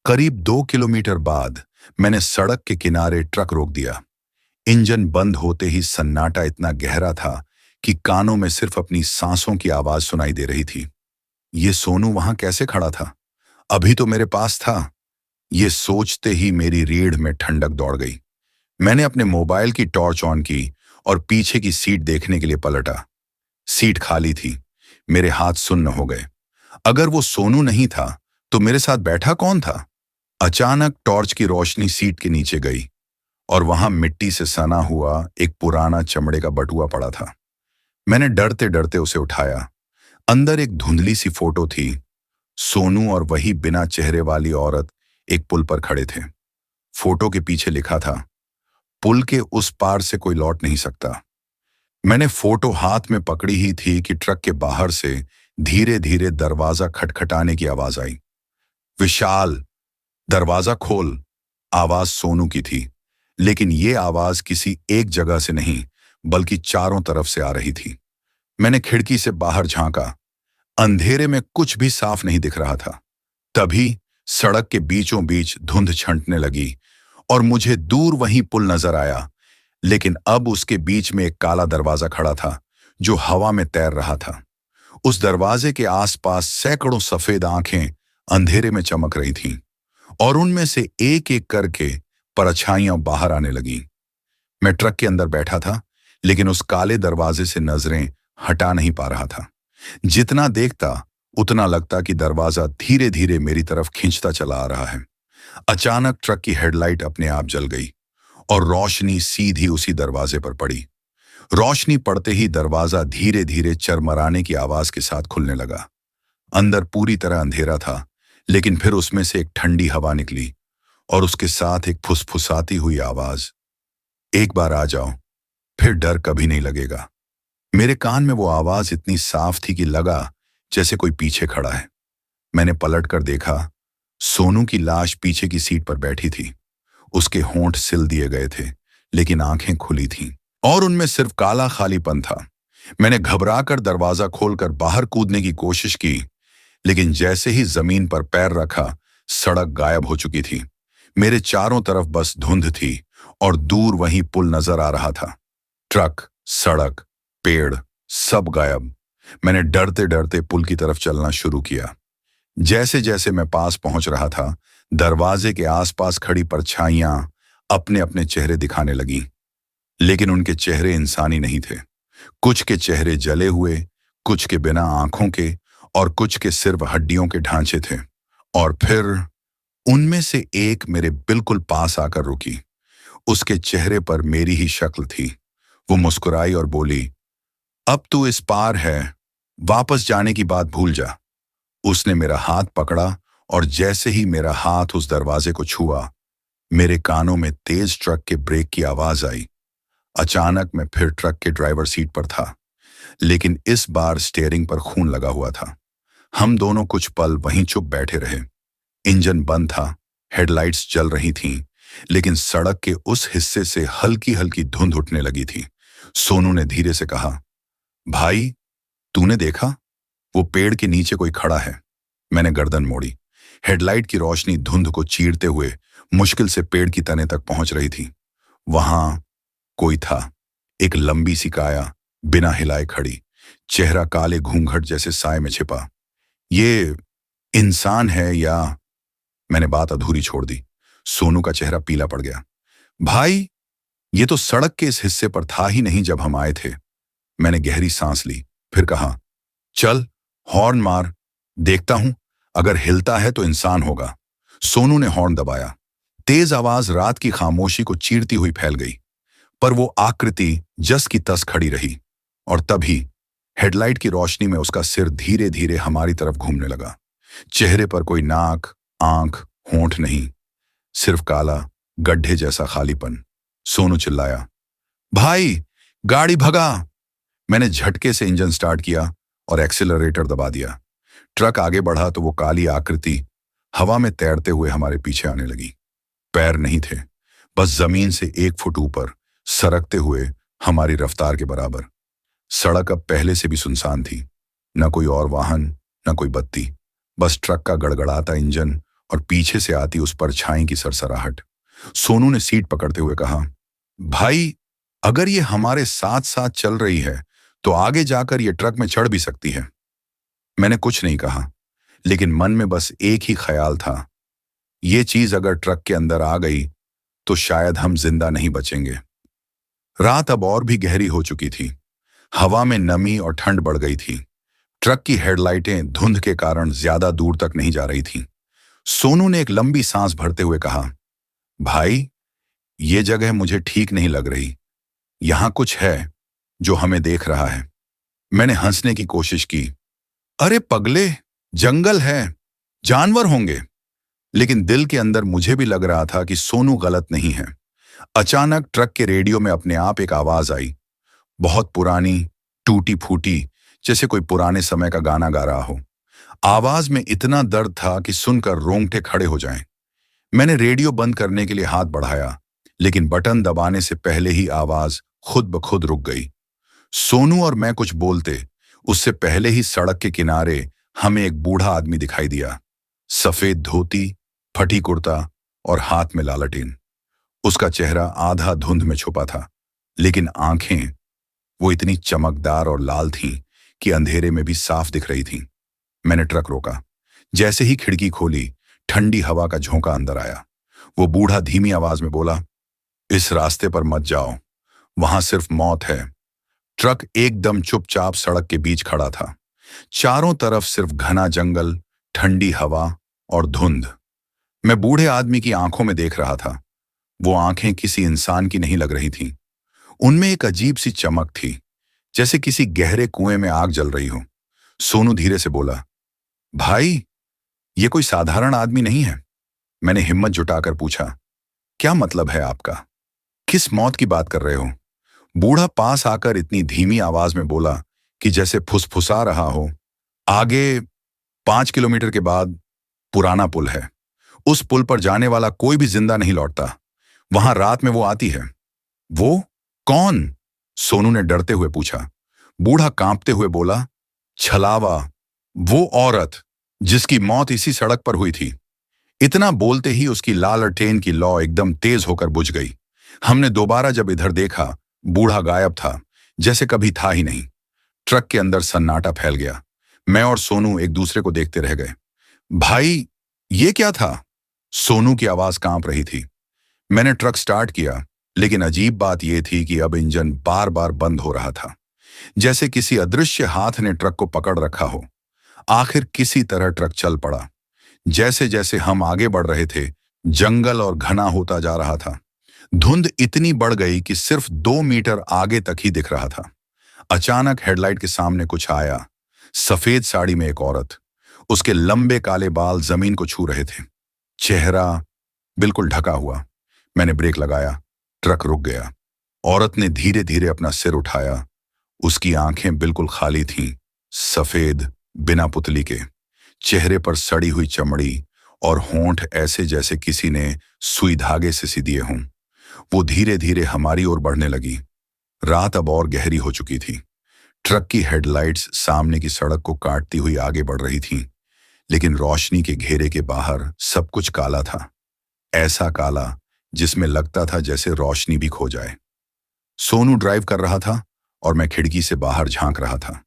करीब 2 किलोमीटर बाद मैंने सड़क के किनारे ट्रक रोक दिया। इंजन बंद होते ही सन्नाटा इतना गहरा था कि कानों में सिर्फ अपनी सांसों की आवाज सुनाई दे रही थी। ये सोनू वहां कैसे खड़ा था? अभी तो मेरे पास था। ये सोचते ही मेरी रीढ़ में ठंडक दौड़ गई। मैंने अपने मोबाइल की टॉर्च ऑन की और पीछे की सीट देखने के लिए पलटा। सीट खाली थी। मेरे हाथ सुन्न हो गए। अगर वो सोनू नहीं था तो मेरे साथ बैठा कौन था? अचानक टॉर्च की रोशनी सीट के नीचे गई और वहां मिट्टी से सना हुआ एक पुराना चमड़े का बटुआ पड़ा था। मैंने डरते डरते उसे उठाया। अंदर एक धुंधली सी फोटो थी। सोनू और वही बिना चेहरे वाली औरत एक पुल पर खड़े थे। फोटो के पीछे लिखा था, पुल के उस पार से कोई लौट नहीं सकता। मैंने फोटो हाथ में पकड़ी ही थी कि ट्रक के बाहर से धीरे धीरे दरवाजा खटखटाने की आवाज आई। विशाल, दरवाजा खोल। आवाज सोनू की थी, लेकिन ये आवाज किसी एक जगह से नहीं बल्कि चारों तरफ से आ रही थी। मैंने खिड़की से बाहर झांका। अंधेरे में कुछ भी साफ नहीं दिख रहा था। तभी सड़क के बीचों बीच धुंध छंटने लगी और मुझे दूर वहीं पुल नजर आया, लेकिन अब उसके बीच में एक काला दरवाजा खड़ा था जो हवा में तैर रहा था। उस दरवाजे के आसपास सैकड़ों सफेद आंखें अंधेरे में चमक रही थीं और उनमें से एक एक करके परछाइयां बाहर आने लगीं। मैं ट्रक के अंदर बैठा था, लेकिन उस काले दरवाजे से नजरें हटा नहीं पा रहा था। जितना देखता उतना लगता कि दरवाजा धीरे धीरे मेरी तरफ खींचता चला आ रहा है। अचानक ट्रक की हेडलाइट अपने आप जल गई और रोशनी सीधी उसी दरवाजे पर पड़ी। रोशनी पड़ते ही दरवाजा धीरे धीरे चरमराने की आवाज के साथ खुलने लगा। अंदर पूरी तरह अंधेरा था, लेकिन फिर उसमें से एक ठंडी हवा निकली और उसके साथ एक फुसफुसाती हुई आवाज, एक बार आ जाओ, फिर डर कभी नहीं लगेगा। मेरे कान में वो आवाज इतनी साफ थी कि लगा जैसे कोई पीछे खड़ा है। मैंने पलट कर देखा। सोनू की लाश पीछे की सीट पर बैठी थी। उसके होंठ सिल दिए गए थे, लेकिन आंखें खुली थीं और उनमें सिर्फ काला खालीपन था। मैंने घबराकर दरवाजा खोलकर बाहर कूदने की कोशिश की, लेकिन जैसे ही जमीन पर पैर रखा, सड़क गायब हो चुकी थी। मेरे चारों तरफ बस धुंध थी और दूर वहीं पुल नजर आ रहा था। ट्रक, सड़क, पेड़, सब गायब। मैंने डरते डरते पुल की तरफ चलना शुरू किया। जैसे जैसे मैं पास पहुंच रहा था, दरवाजे के आसपास खड़ी परछाइयां अपने अपने चेहरे दिखाने लगीं, लेकिन उनके चेहरे इंसानी नहीं थे। कुछ के चेहरे जले हुए, कुछ के बिना आंखों के और कुछ के सिर्फ हड्डियों के ढांचे थे। और फिर उनमें से एक मेरे बिल्कुल पास आकर रुकी। उसके चेहरे पर मेरी ही शक्ल थी। वो मुस्कुराई और बोली, अब तू इस पार है, वापस जाने की बात भूल जा। उसने मेरा हाथ पकड़ा और जैसे ही मेरा हाथ उस दरवाजे को छुआ, मेरे कानों में तेज ट्रक के ब्रेक की आवाज आई। अचानक मैं फिर ट्रक के ड्राइवर सीट पर था, लेकिन इस बार स्टीयरिंग पर खून लगा हुआ था। हम दोनों कुछ पल वहीं चुप बैठे रहे। इंजन बंद था, हेडलाइट्स जल रही थीं, लेकिन सड़क के उस हिस्से से हल्की हल्की धुंध उठने लगी थी। सोनू ने धीरे से कहा, भाई, तूने देखा? वो पेड़ के नीचे कोई खड़ा है। मैंने गर्दन मोड़ी। हेडलाइट की रोशनी धुंध को चीरते हुए मुश्किल से पेड़ की तने तक पहुंच रही थी। वहां कोई था, एक लंबी सी काया, बिना हिलाए खड़ी, चेहरा काले घूंघट जैसे साए में छिपा। ये इंसान है या? मैंने बात अधूरी छोड़ दी। सोनू का चेहरा पीला पड़ गया। भाई, ये तो सड़क के इस हिस्से पर था ही नहीं जब हम आए थे। मैंने गहरी सांस ली, फिर कहा, चल, हॉर्न मार, देखता हूं, अगर हिलता है तो इंसान होगा। सोनू ने हॉर्न दबाया। तेज आवाज रात की खामोशी को चीरती हुई फैल गई, पर वो आकृति जस की तस खड़ी रही। और तभी हेडलाइट की रोशनी में उसका सिर धीरे धीरे हमारी तरफ घूमने लगा। चेहरे पर कोई नाक, आंख, होंठ नहीं, सिर्फ काला, गड्ढे जैसा खालीपन। सोनू चिल्लाया, भाई, गाड़ी भगा। मैंने झटके से इंजन स्टार्ट किया और एक्सीलरेटर दबा दिया। ट्रक आगे बढ़ा तो वो काली आकृति हवा में तैरते हुए हमारे पीछे आने लगी। पैर नहीं थे, बस जमीन से 1 फुट ऊपर, सरकते हुए हमारी रफ्तार के बराबर। सड़क अब पहले से भी सुनसान थी, न कोई और वाहन, न कोई बत्ती, बस ट्रक का गड़गड़ाता इंजन और पीछे से आती उस परछाई की सरसराहट। सोनू ने सीट पकड़ते हुए कहा, भाई, अगर ये हमारे साथ साथ चल रही है तो आगे जाकर ये ट्रक में चढ़ भी सकती है। मैंने कुछ नहीं कहा, लेकिन मन में बस एक ही ख्याल था, ये चीज अगर ट्रक के अंदर आ गई तो शायद हम जिंदा नहीं बचेंगे। रात अब और भी गहरी हो चुकी थी। हवा में नमी और ठंड बढ़ गई थी। ट्रक की हेडलाइटें धुंध के कारण ज्यादा दूर तक नहीं जा रही थीं। सोनू ने एक लंबी सांस भरते हुए कहा, भाई, ये जगह मुझे ठीक नहीं लग रही। यहां कुछ है जो हमें देख रहा है। मैंने हंसने की कोशिश की, अरे पगले, जंगल है, जानवर होंगे। लेकिन दिल के अंदर मुझे भी लग रहा था कि सोनू गलत नहीं है। अचानक ट्रक के रेडियो में अपने आप एक आवाज आई, बहुत पुरानी, टूटी फूटी, जैसे कोई पुराने समय का गाना गा रहा हो। आवाज में इतना दर्द था कि सुनकर रोंगटे खड़े हो जाएं। मैंने रेडियो बंद करने के लिए हाथ बढ़ाया, लेकिन बटन दबाने से पहले ही आवाज खुद ब खुद रुक गई। सोनू और मैं कुछ बोलते उससे पहले ही सड़क के किनारे हमें एक बूढ़ा आदमी दिखाई दिया। सफेद धोती, फटी कुर्ता और हाथ में लालटेन। उसका चेहरा आधा धुंध में छुपा था, लेकिन आंखें वो इतनी चमकदार और लाल थीं कि अंधेरे में भी साफ दिख रही थीं। मैंने ट्रक रोका। जैसे ही खिड़की खोली, ठंडी हवा का झोंका अंदर आया। वो बूढ़ा धीमी आवाज में बोला, इस रास्ते पर मत जाओ, वहां सिर्फ मौत है। ट्रक एकदम चुपचाप सड़क के बीच खड़ा था। चारों तरफ सिर्फ घना जंगल, ठंडी हवा और धुंध। मैं बूढ़े आदमी की आंखों में देख रहा था। वो आंखें किसी इंसान की नहीं लग रही थीं। उनमें एक अजीब सी चमक थी, जैसे किसी गहरे कुएं में आग जल रही हो। सोनू धीरे से बोला, भाई, ये कोई साधारण आदमी नहीं है। मैंने हिम्मत जुटाकर पूछा, क्या मतलब है आपका? किस मौत की बात कर रहे हो? बूढ़ा पास आकर इतनी धीमी आवाज में बोला कि जैसे फुसफुसा रहा हो, आगे 5 किलोमीटर के बाद पुराना पुल है। उस पुल पर जाने वाला कोई भी जिंदा नहीं लौटता। वहां रात में वो आती है। वो कौन? सोनू ने डरते हुए पूछा। बूढ़ा कांपते हुए बोला, छलावा, वो औरत जिसकी मौत इसी सड़क पर हुई थी। इतना बोलते ही उसकी लालटेन की लौ एकदम तेज होकर बुझ गई। हमने दोबारा जब इधर देखा, बूढ़ा गायब था, जैसे कभी था ही नहीं। ट्रक के अंदर सन्नाटा फैल गया। मैं और सोनू एक दूसरे को देखते रह गए। भाई, ये क्या था? सोनू की आवाज कांप रही थी। मैंने ट्रक स्टार्ट किया, लेकिन अजीब बात यह थी कि अब इंजन बार बार बंद हो रहा था, जैसे किसी अदृश्य हाथ ने ट्रक को पकड़ रखा हो। आखिर किसी तरह ट्रक चल पड़ा। जैसे जैसे हम आगे बढ़ रहे थे, जंगल और घना होता जा रहा था। धुंध इतनी बढ़ गई कि सिर्फ 2 मीटर आगे तक ही दिख रहा था। अचानक हेडलाइट के सामने कुछ आया। सफेद साड़ी में एक औरत। उसके लंबे काले बाल जमीन को छू रहे थे। चेहरा बिल्कुल ढका हुआ। मैंने ब्रेक लगाया। ट्रक रुक गया। औरत ने धीरे धीरे अपना सिर उठाया। उसकी आंखें बिल्कुल खाली थीं, सफेद, बिना पुतली के। चेहरे पर सड़ी हुई चमड़ी और होंठ ऐसे जैसे किसी ने सुई धागे से सी दिए हों। वो धीरे धीरे हमारी ओर बढ़ने लगी। रात अब और गहरी हो चुकी थी। ट्रक की हेडलाइट्स सामने की सड़क को काटती हुई आगे बढ़ रही थीं, लेकिन रोशनी के घेरे के बाहर सब कुछ काला था। ऐसा काला जिसमें लगता था जैसे रोशनी भी खो जाए। सोनू ड्राइव कर रहा था और मैं खिड़की से बाहर झांक रहा था।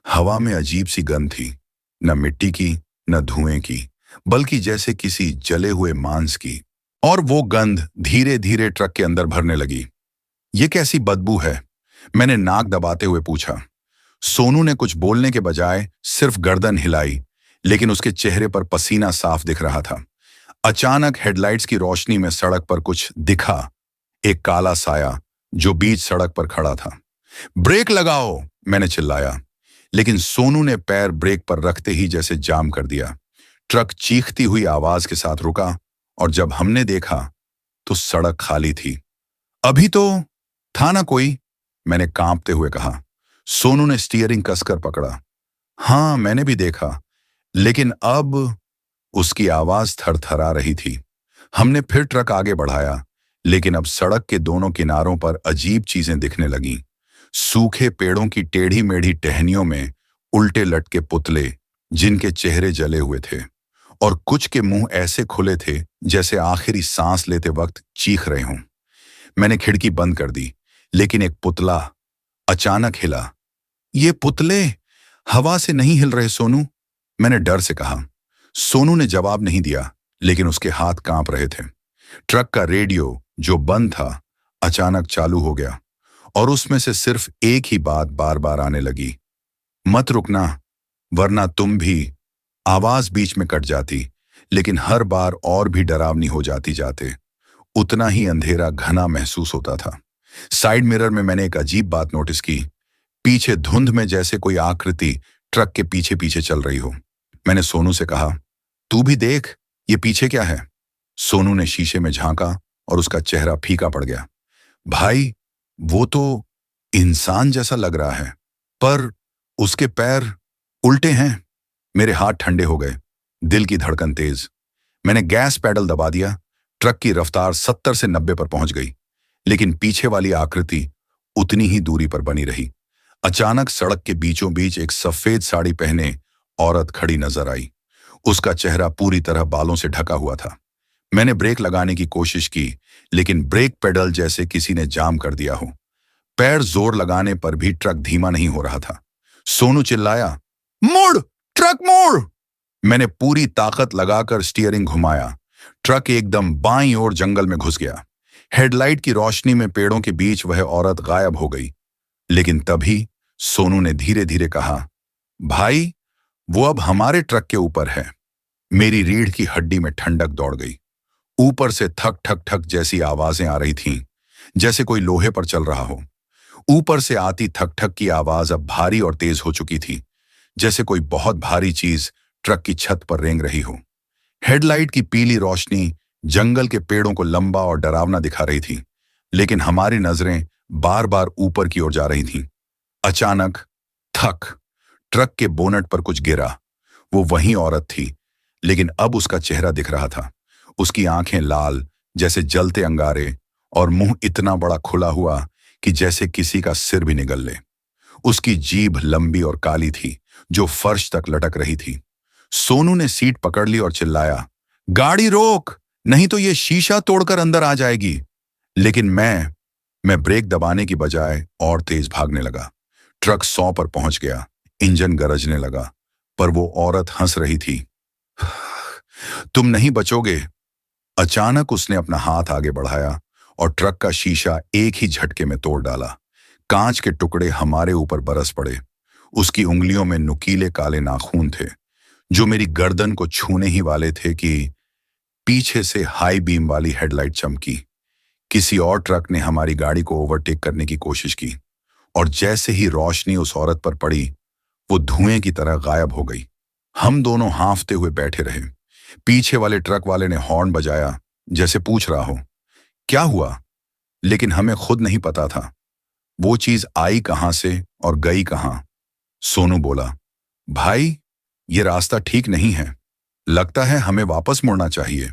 हवा में अजीब सी गंध थी, न मिट्टी की, न धुएं की, बल्कि जैसे किसी जले हुए मांस की। और वो गंध धीरे धीरे ट्रक के अंदर भरने लगी। ये कैसी बदबू है? मैंने नाक दबाते हुए पूछा। सोनू ने कुछ बोलने के बजाय सिर्फ गर्दन हिलाई, लेकिन उसके चेहरे पर पसीना साफ दिख रहा था। अचानक हेडलाइट्स की रोशनी में सड़क पर कुछ दिखा, एक काला साया जो बीच सड़क पर खड़ा था। ब्रेक लगाओ, मैंने चिल्लाया, लेकिन सोनू ने पैर ब्रेक पर रखते ही जैसे जाम कर दिया। ट्रक चीखती हुई आवाज के साथ रुका और जब हमने देखा तो सड़क खाली थी। अभी तो था ना कोई, मैंने कांपते हुए कहा। सोनू ने स्टीयरिंग कसकर पकड़ा। हाँ, मैंने भी देखा, लेकिन अब उसकी आवाज थरथरा रही थी। हमने फिर ट्रक आगे बढ़ाया, लेकिन अब सड़क के दोनों किनारों पर अजीब चीजें दिखने लगीं। सूखे पेड़ों की टेढ़ी मेढ़ी टहनियों में उल्टे लटके पुतले जिनके चेहरे जले हुए थे, और कुछ के मुंह ऐसे खुले थे जैसे आखिरी सांस लेते वक्त चीख रहे हों। मैंने खिड़की बंद कर दी, लेकिन एक पुतला अचानक हिला। ये पुतले हवा से नहीं हिल रहे सोनू, मैंने डर से कहा। सोनू ने जवाब नहीं दिया, लेकिन उसके हाथ कांप रहे थे। ट्रक का रेडियो जो बंद था अचानक चालू हो गया और उसमें से सिर्फ एक ही बात बार बार आने लगी, मत रुकना वरना तुम भी। आवाज बीच में कट जाती, लेकिन हर बार और भी डरावनी हो जाती जाते। उतना ही अंधेरा घना महसूस होता था। साइड मिरर में मैंने एक अजीब बात नोटिस की। पीछे धुंध में जैसे कोई आकृति ट्रक के पीछे पीछे चल रही हो। मैंने सोनू से कहा, तू भी देख, ये पीछे क्या है? सोनू ने शीशे में झांका और उसका चेहरा फीका पड़ गया। भाई, वो तो इंसान जैसा लग रहा है, पर उसके पैर उल्टे हैं। मेरे हाथ ठंडे हो गए, दिल की धड़कन तेज। मैंने गैस पैडल दबा दिया। ट्रक की रफ्तार 70 से 90 पर पहुंच गई, लेकिन पीछे वाली आकृति उतनी ही दूरी पर बनी रही। अचानक सड़क के बीचों बीच एक सफेद साड़ी पहने औरत खड़ी नजर आई। उसका चेहरा पूरी तरह बालों से ढका हुआ था। मैंने ब्रेक लगाने की कोशिश की, लेकिन ब्रेक पेडल जैसे किसी ने जाम कर दिया हो। पैर जोर लगाने पर भी ट्रक धीमा नहीं हो रहा था। सोनू चिल्लाया, मोड़, ट्रक मोड़। मैंने पूरी ताकत लगाकर स्टीयरिंग घुमाया। ट्रक एकदम बाईं ओर जंगल में घुस गया। हेडलाइट की रोशनी में पेड़ों के बीच वह औरत गायब हो गई। लेकिन तभी सोनू ने धीरे धीरे कहा, भाई, वो अब हमारे ट्रक के ऊपर है। मेरी रीढ़ की हड्डी में ठंडक दौड़ गई। ऊपर से थक ठक ठक जैसी आवाजें आ रही थीं, जैसे कोई लोहे पर चल रहा हो। ऊपर से आती थक ठक की आवाज अब भारी और तेज हो चुकी थी, जैसे कोई बहुत भारी चीज ट्रक की छत पर रेंग रही हो। हेडलाइट की पीली रोशनी जंगल के पेड़ों को लंबा और डरावना दिखा रही थी, लेकिन हमारी नजरें बार बार ऊपर की ओर जा रही थीं। अचानक थक, ट्रक के बोनट पर कुछ गिरा। वो वही औरत थी, लेकिन अब उसका चेहरा दिख रहा था। उसकी आंखें लाल जैसे जलते अंगारे और मुंह इतना बड़ा खुला हुआ कि जैसे किसी का सिर भी निगल ले। उसकी जीभ लंबी और काली थी जो फर्श तक लटक रही थी। सोनू ने सीट पकड़ ली और चिल्लाया, गाड़ी रोक, नहीं तो ये शीशा तोड़कर अंदर आ जाएगी। लेकिन मैं ब्रेक दबाने की बजाय और तेज भागने लगा। ट्रक 100 पर पहुंच गया। इंजन गरजने लगा, पर वो औरत हंस रही थी। तुम नहीं बचोगे। अचानक उसने अपना हाथ आगे बढ़ाया और ट्रक का शीशा एक ही झटके में तोड़ डाला। कांच के टुकड़े हमारे ऊपर बरस पड़े। उसकी उंगलियों में नुकीले काले नाखून थे जो मेरी गर्दन को छूने ही वाले थे कि पीछे से हाई बीम वाली हेडलाइट चमकी। किसी और ट्रक ने हमारी गाड़ी को ओवरटेक करने की कोशिश की, और जैसे ही रोशनी उस औरत पर पड़ी, वो धुएं की तरह गायब हो गई। हम दोनों हांफते हुए बैठे रहे। पीछे वाले ट्रक वाले ने हॉर्न बजाया, जैसे पूछ रहा हो, क्या हुआ? लेकिन हमें खुद नहीं पता था वो चीज आई कहां से और गई कहां। सोनू बोला, भाई, ये रास्ता ठीक नहीं है। लगता है हमें वापस मुड़ना चाहिए।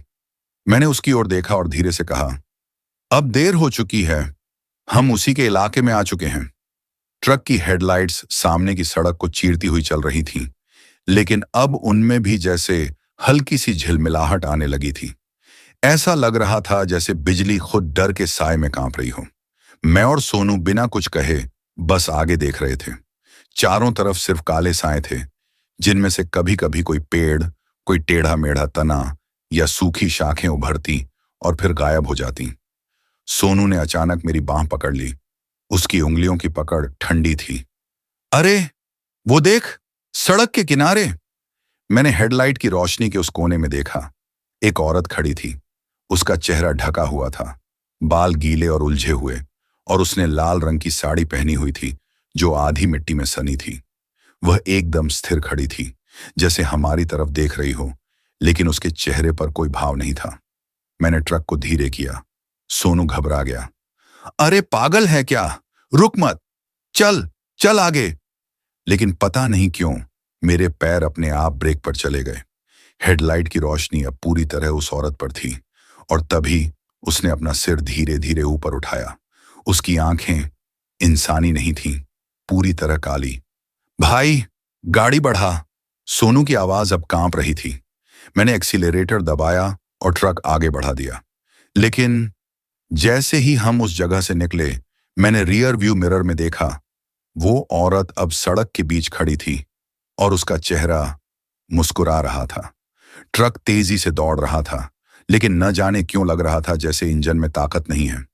मैंने उसकी ओर देखा और धीरे से कहा, अब देर हो चुकी है, हम उसी के इलाके में आ चुके हैं। ट्रक की हेडलाइट्स सामने की सड़क को चीरती हुई चल रही थीं, लेकिन अब उनमें भी जैसे हल्की सी झिलमिलाहट आने लगी थी। ऐसा लग रहा था जैसे बिजली खुद डर के साए में कांप रही हो। मैं और सोनू बिना कुछ कहे बस आगे देख रहे थे। चारों तरफ सिर्फ काले साए थे, जिनमें से कभी कभी कोई पेड़, कोई टेढ़ा मेढ़ा तना या सूखी शाखें उभरती और फिर गायब हो जाती। सोनू ने अचानक मेरी बांह पकड़ ली। उसकी उंगलियों की पकड़ ठंडी थी। अरे, वो देख, सड़क के किनारे। मैंने हेडलाइट की रोशनी के उस कोने में देखा। एक औरत खड़ी थी। उसका चेहरा ढका हुआ था, बाल गीले और उलझे हुए, और उसने लाल रंग की साड़ी पहनी हुई थी जो आधी मिट्टी में सनी थी। वह एकदम स्थिर खड़ी थी, जैसे हमारी तरफ देख रही हो, लेकिन उसके चेहरे पर कोई भाव नहीं था। मैंने ट्रक को धीरे किया। सोनू घबरा गया। अरे पागल है क्या? रुक मत, चल चल आगे। लेकिन पता नहीं क्यों मेरे पैर अपने आप ब्रेक पर चले गए। हेडलाइट की रोशनी अब पूरी तरह उस औरत पर थी, और तभी उसने अपना सिर धीरे धीरे ऊपर उठाया। उसकी आंखें इंसानी नहीं थीं, पूरी तरह काली। भाई, गाड़ी बढ़ा। सोनू की आवाज अब कांप रही थी। मैंने एक्सीलरेटर दबाया और ट्रक आगे बढ़ा दिया। लेकिन जैसे ही हम उस जगह से निकले, मैंने रियर व्यू मिरर में देखा। वो औरत अब सड़क के बीच खड़ी थी और उसका चेहरा मुस्कुरा रहा था। ट्रक तेजी से दौड़ रहा था, लेकिन न जाने क्यों लग रहा था जैसे इंजन में ताकत नहीं है।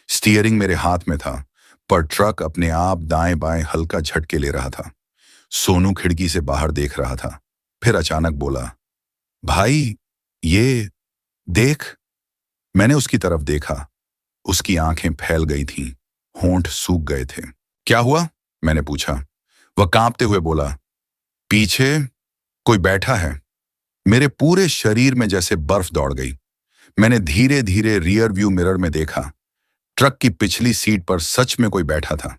स्टीयरिंग मेरे हाथ में था, पर ट्रक अपने आप दाएं बाएं हल्का झटके ले रहा था। सोनू खिड़की से बाहर देख रहा था, फिर अचानक बोला, भाई, ये देख। मैंने उसकी तरफ देखा। उसकी आंखें फैल गई थीं, होंठ सूख गए थे। क्या हुआ? मैंने पूछा। वह कांपते हुए बोला, पीछे कोई बैठा है। मेरे पूरे शरीर में जैसे बर्फ दौड़ गई। मैंने धीरे धीरे रियर व्यू मिरर में देखा। ट्रक की पिछली सीट पर सच में कोई बैठा था।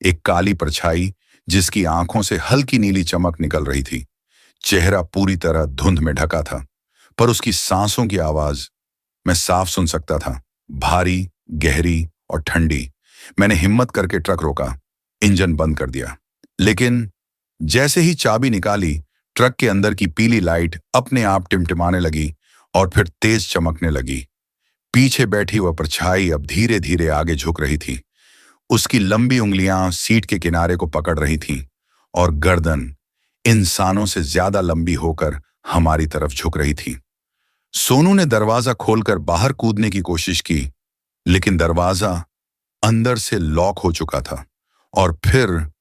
एक काली परछाई जिसकी आंखों से हल्की नीली चमक निकल रही थी। चेहरा पूरी तरह धुंध में ढका था, पर उसकी सांसों की आवाज मैं साफ सुन सकता था, भारी, गहरी और ठंडी। मैंने हिम्मत करके ट्रक रोका, इंजन बंद कर दिया। लेकिन जैसे ही चाबी निकाली, ट्रक के अंदर की पीली लाइट अपने आप टिमटिमाने लगी और फिर तेज चमकने लगी। पीछे बैठी वह परछाई अब धीरे धीरे आगे झुक रही थी। उसकी लंबी उंगलियां सीट के किनारे को पकड़ रही थीं और गर्दन इंसानों से ज्यादा लंबी होकर हमारी तरफ झुक रही थी। सोनू ने दरवाजा खोलकर बाहर कूदने की कोशिश की, लेकिन दरवाजा अंदर से लॉक हो चुका था। और फिर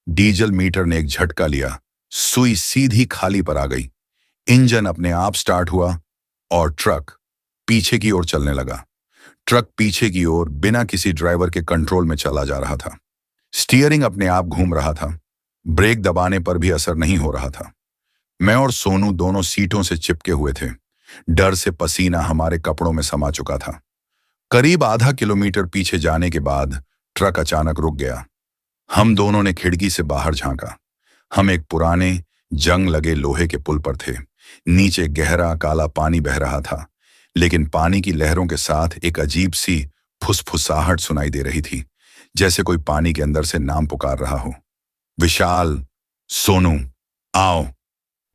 डीजल मीटर ने एक झटका लिया। सुई सीधी खाली पर आ गई। इंजन अपने आप स्टार्ट हुआ और ट्रक पीछे की ओर चलने लगा। ट्रक पीछे की ओर बिना किसी ड्राइवर के कंट्रोल में चला जा रहा था। स्टीयरिंग अपने आप घूम रहा था। ब्रेक दबाने पर भी असर नहीं हो रहा था। मैं और सोनू दोनों सीटों से चिपके हुए थे। डर से पसीना हमारे कपड़ों में समा चुका था। करीब आधा किलोमीटर पीछे जाने के बाद ट्रक अचानक रुक गया। हम दोनों ने खिड़की से बाहर झांका। हम एक पुराने जंग लगे लोहे के पुल पर थे। नीचे गहरा काला पानी बह रहा था, लेकिन पानी की लहरों के साथ एक अजीब सी फुसफुसाहट सुनाई दे रही थी, जैसे कोई पानी के अंदर से नाम पुकार रहा हो। विशाल, सोनू, आओ।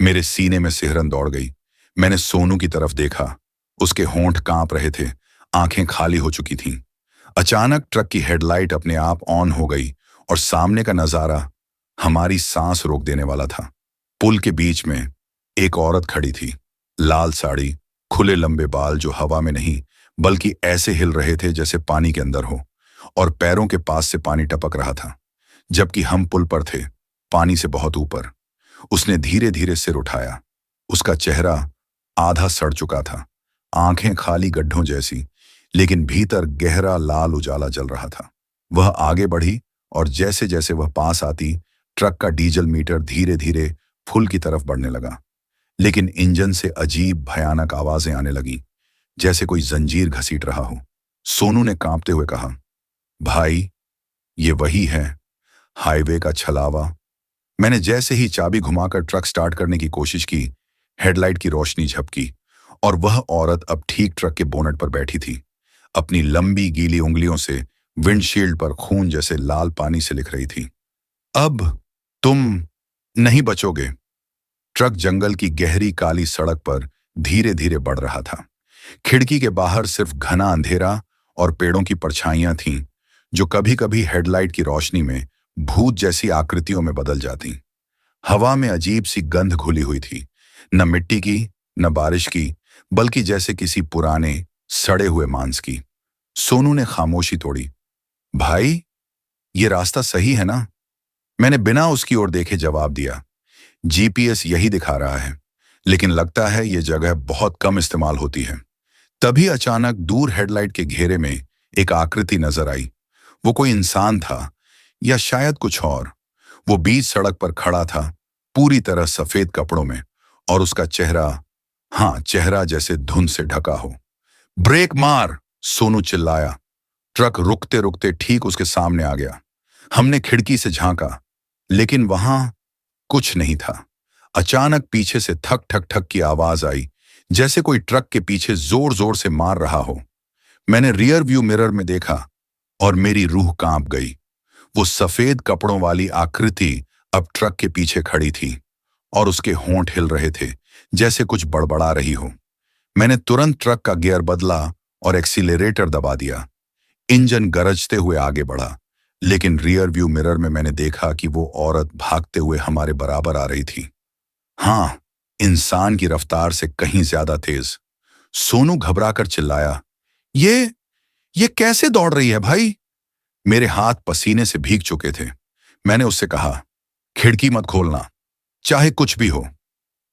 मेरे सीने में सिहरन दौड़ गई। मैंने सोनू की तरफ देखा। उसके होंठ कांप रहे थे, आंखें खाली हो चुकी थीं। अचानक ट्रक की हेडलाइट अपने आप ऑन हो गई और सामने का नजारा हमारी सांस रोक देने वाला था। पुल के बीच में एक औरत खड़ी थी। लाल साड़ी, खुले लंबे बाल जो हवा में नहीं बल्कि ऐसे हिल रहे थे जैसे पानी के अंदर हो, और पैरों के पास से पानी टपक रहा था, जबकि हम पुल पर थे, पानी से बहुत ऊपर। उसने धीरे धीरे सिर उठाया। उसका चेहरा आधा सड़ चुका था, आंखें खाली गड्ढों जैसी, लेकिन भीतर गहरा लाल उजाला जल रहा था। वह आगे बढ़ी और जैसे जैसे वह पास आती, ट्रक का डीजल मीटर धीरे धीरे फुल की तरफ बढ़ने लगा। लेकिन इंजन से अजीब भयानक आवाजें आने लगीं, जैसे कोई जंजीर घसीट रहा हो। सोनू ने कांपते हुए कहा, भाई, ये वही है, हाईवे का छलावा। मैंने जैसे ही चाबी घुमाकर ट्रक स्टार्ट करने की कोशिश की, हेडलाइट की रोशनी झपकी और वह औरत अब ठीक ट्रक के बोनट पर बैठी थी। अपनी लंबी गीली उंगलियों से विंडशील्ड पर खून जैसे लाल पानी से लिख रही थी, अब तुम नहीं बचोगे। ट्रक जंगल की गहरी काली सड़क पर धीरे धीरे बढ़ रहा था। खिड़की के बाहर सिर्फ घना अंधेरा और पेड़ों की परछाइयां थीं, जो कभी कभी हेडलाइट की रोशनी में भूत जैसी आकृतियों में बदल जाती। हवा में अजीब सी गंध घुली हुई थी, न मिट्टी की, न बारिश की, बल्कि जैसे किसी पुराने सड़े हुए मांस की। सोनू ने खामोशी तोड़ी। भाई, ये रास्ता सही है ना? मैंने बिना उसकी ओर देखे जवाब दिया। जीपीएस यही दिखा रहा है, लेकिन लगता है ये जगह बहुत कम इस्तेमाल होती है। तभी अचानक दूर हेडलाइट के घेरे में एक आकृति नजर आई। वो कोई इंसान था, या शायद कुछ और। वो बीच सड़क पर खड़ा था, पूरी तरह सफेद कपड़ों में, और उसका चेहरा, हाँ, चेहरा जैसे धुंध से ढका हो। ब्रेक मार! सोनू चिल्लाया। ट्रक रुकते रुकते ठीक उसके सामने आ गया। हमने खिड़की से झांका, लेकिन वहां कुछ नहीं था। अचानक पीछे से थक ठक ठक की आवाज आई, जैसे कोई ट्रक के पीछे जोर जोर से मार रहा हो। मैंने रियर व्यू मिरर में देखा और मेरी रूह कांप गई। वो सफेद कपड़ों वाली आकृति अब ट्रक के पीछे खड़ी थी, और उसके होंठ हिल रहे थे, जैसे कुछ बड़बड़ा रही हो। मैंने तुरंत ट्रक का गियर बदला और एक्सीलरेटर दबा दिया। इंजन गरजते हुए आगे बढ़ा, लेकिन रियर व्यू मिरर में मैंने देखा कि वो औरत भागते हुए हमारे बराबर आ रही थी। हाँ, इंसान की रफ्तार से कहीं ज्यादा तेज। सोनू घबराकर चिल्लाया, ये ये कैसे दौड़ रही है भाई? मेरे हाथ पसीने से भीग चुके थे। मैंने उससे कहा, खिड़की मत खोलना, चाहे कुछ भी हो।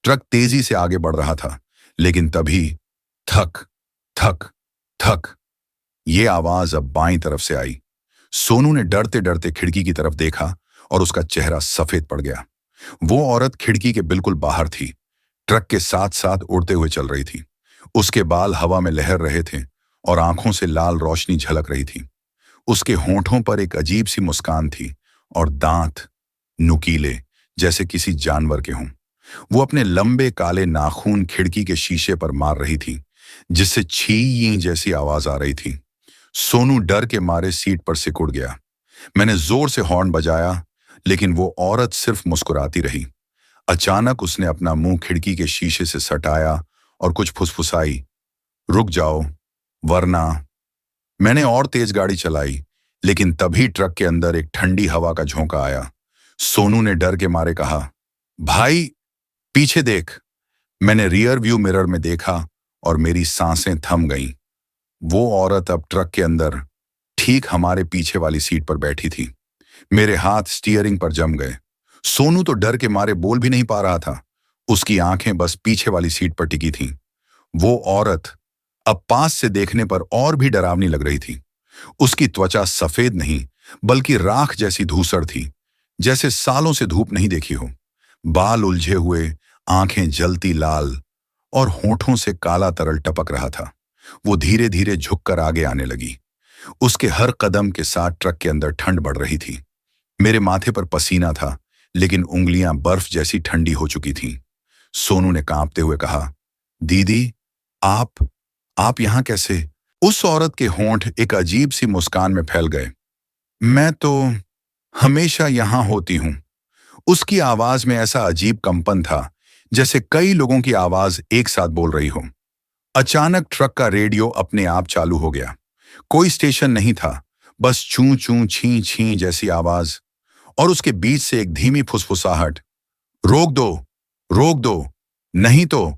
ट्रक तेजी से आगे बढ़ रहा था, लेकिन तभी थक थक थक, ये आवाज अब बाईं तरफ से आई। सोनू ने डरते डरते खिड़की की तरफ देखा और उसका चेहरा सफेद पड़ गया। वो औरत खिड़की के बिल्कुल बाहर थी, ट्रक के साथ साथ उड़ते हुए चल रही थी। उसके बाल हवा में लहर रहे थे और आंखों से लाल रोशनी झलक रही थी। उसके होंठों पर एक अजीब सी मुस्कान थी, और दांत नुकीले, जैसे किसी जानवर के हों। वो अपने लंबे काले नाखून खिड़की के शीशे पर मार रही थी, जिससे छी जैसी आवाज आ रही थी। सोनू डर के मारे सीट पर सिकुड़ गया। मैंने जोर से हॉर्न बजाया, लेकिन वो औरत सिर्फ मुस्कुराती रही। अचानक उसने अपना मुंह खिड़की के शीशे से सटाया और कुछ फुसफुसाई, रुक जाओ, वरना। मैंने और तेज गाड़ी चलाई, लेकिन तभी ट्रक के अंदर एक ठंडी हवा का झोंका आया। सोनू ने डर के मारे कहा, भाई, पीछे देख। मैंने रियर व्यू मिरर में देखा और मेरी सांसें थम गईं। वो औरत अब ट्रक के अंदर ठीक हमारे पीछे वाली सीट पर बैठी थी। मेरे हाथ स्टीयरिंग पर जम गए। सोनू तो डर के मारे बोल भी नहीं पा रहा था। उसकी आंखें बस पीछे वाली सीट पर टिकी थीं। वो औरत अब पास से देखने पर और भी डरावनी लग रही थी। उसकी त्वचा सफेद नहीं, बल्कि राख जैसी धूसर थी, जैसे सालों से धूप नहीं देखी हो। बाल उलझे हुए, आंखें जलती लाल, और होठों से काला तरल टपक रहा था। वो धीरे धीरे झुककर आगे आने लगी। उसके हर कदम के साथ ट्रक के अंदर ठंड बढ़ रही थी। मेरे माथे पर पसीना था, लेकिन उंगलियां बर्फ जैसी ठंडी हो चुकी थीं। सोनू ने कांपते हुए कहा, दीदी, आप यहां कैसे? उस औरत के होंठ एक अजीब सी मुस्कान में फैल गए। मैं तो हमेशा यहां होती हूं। उसकी आवाज में ऐसा अजीब कंपन था, जैसे कई लोगों की आवाज एक साथ बोल रही हो। अचानक ट्रक का रेडियो अपने आप चालू हो गया। कोई स्टेशन नहीं था, बस चूं चूं छी छी जैसी आवाज, और उसके बीच से एक धीमी फुसफुसाहट, रोक दो, रोक दो, नहीं तो।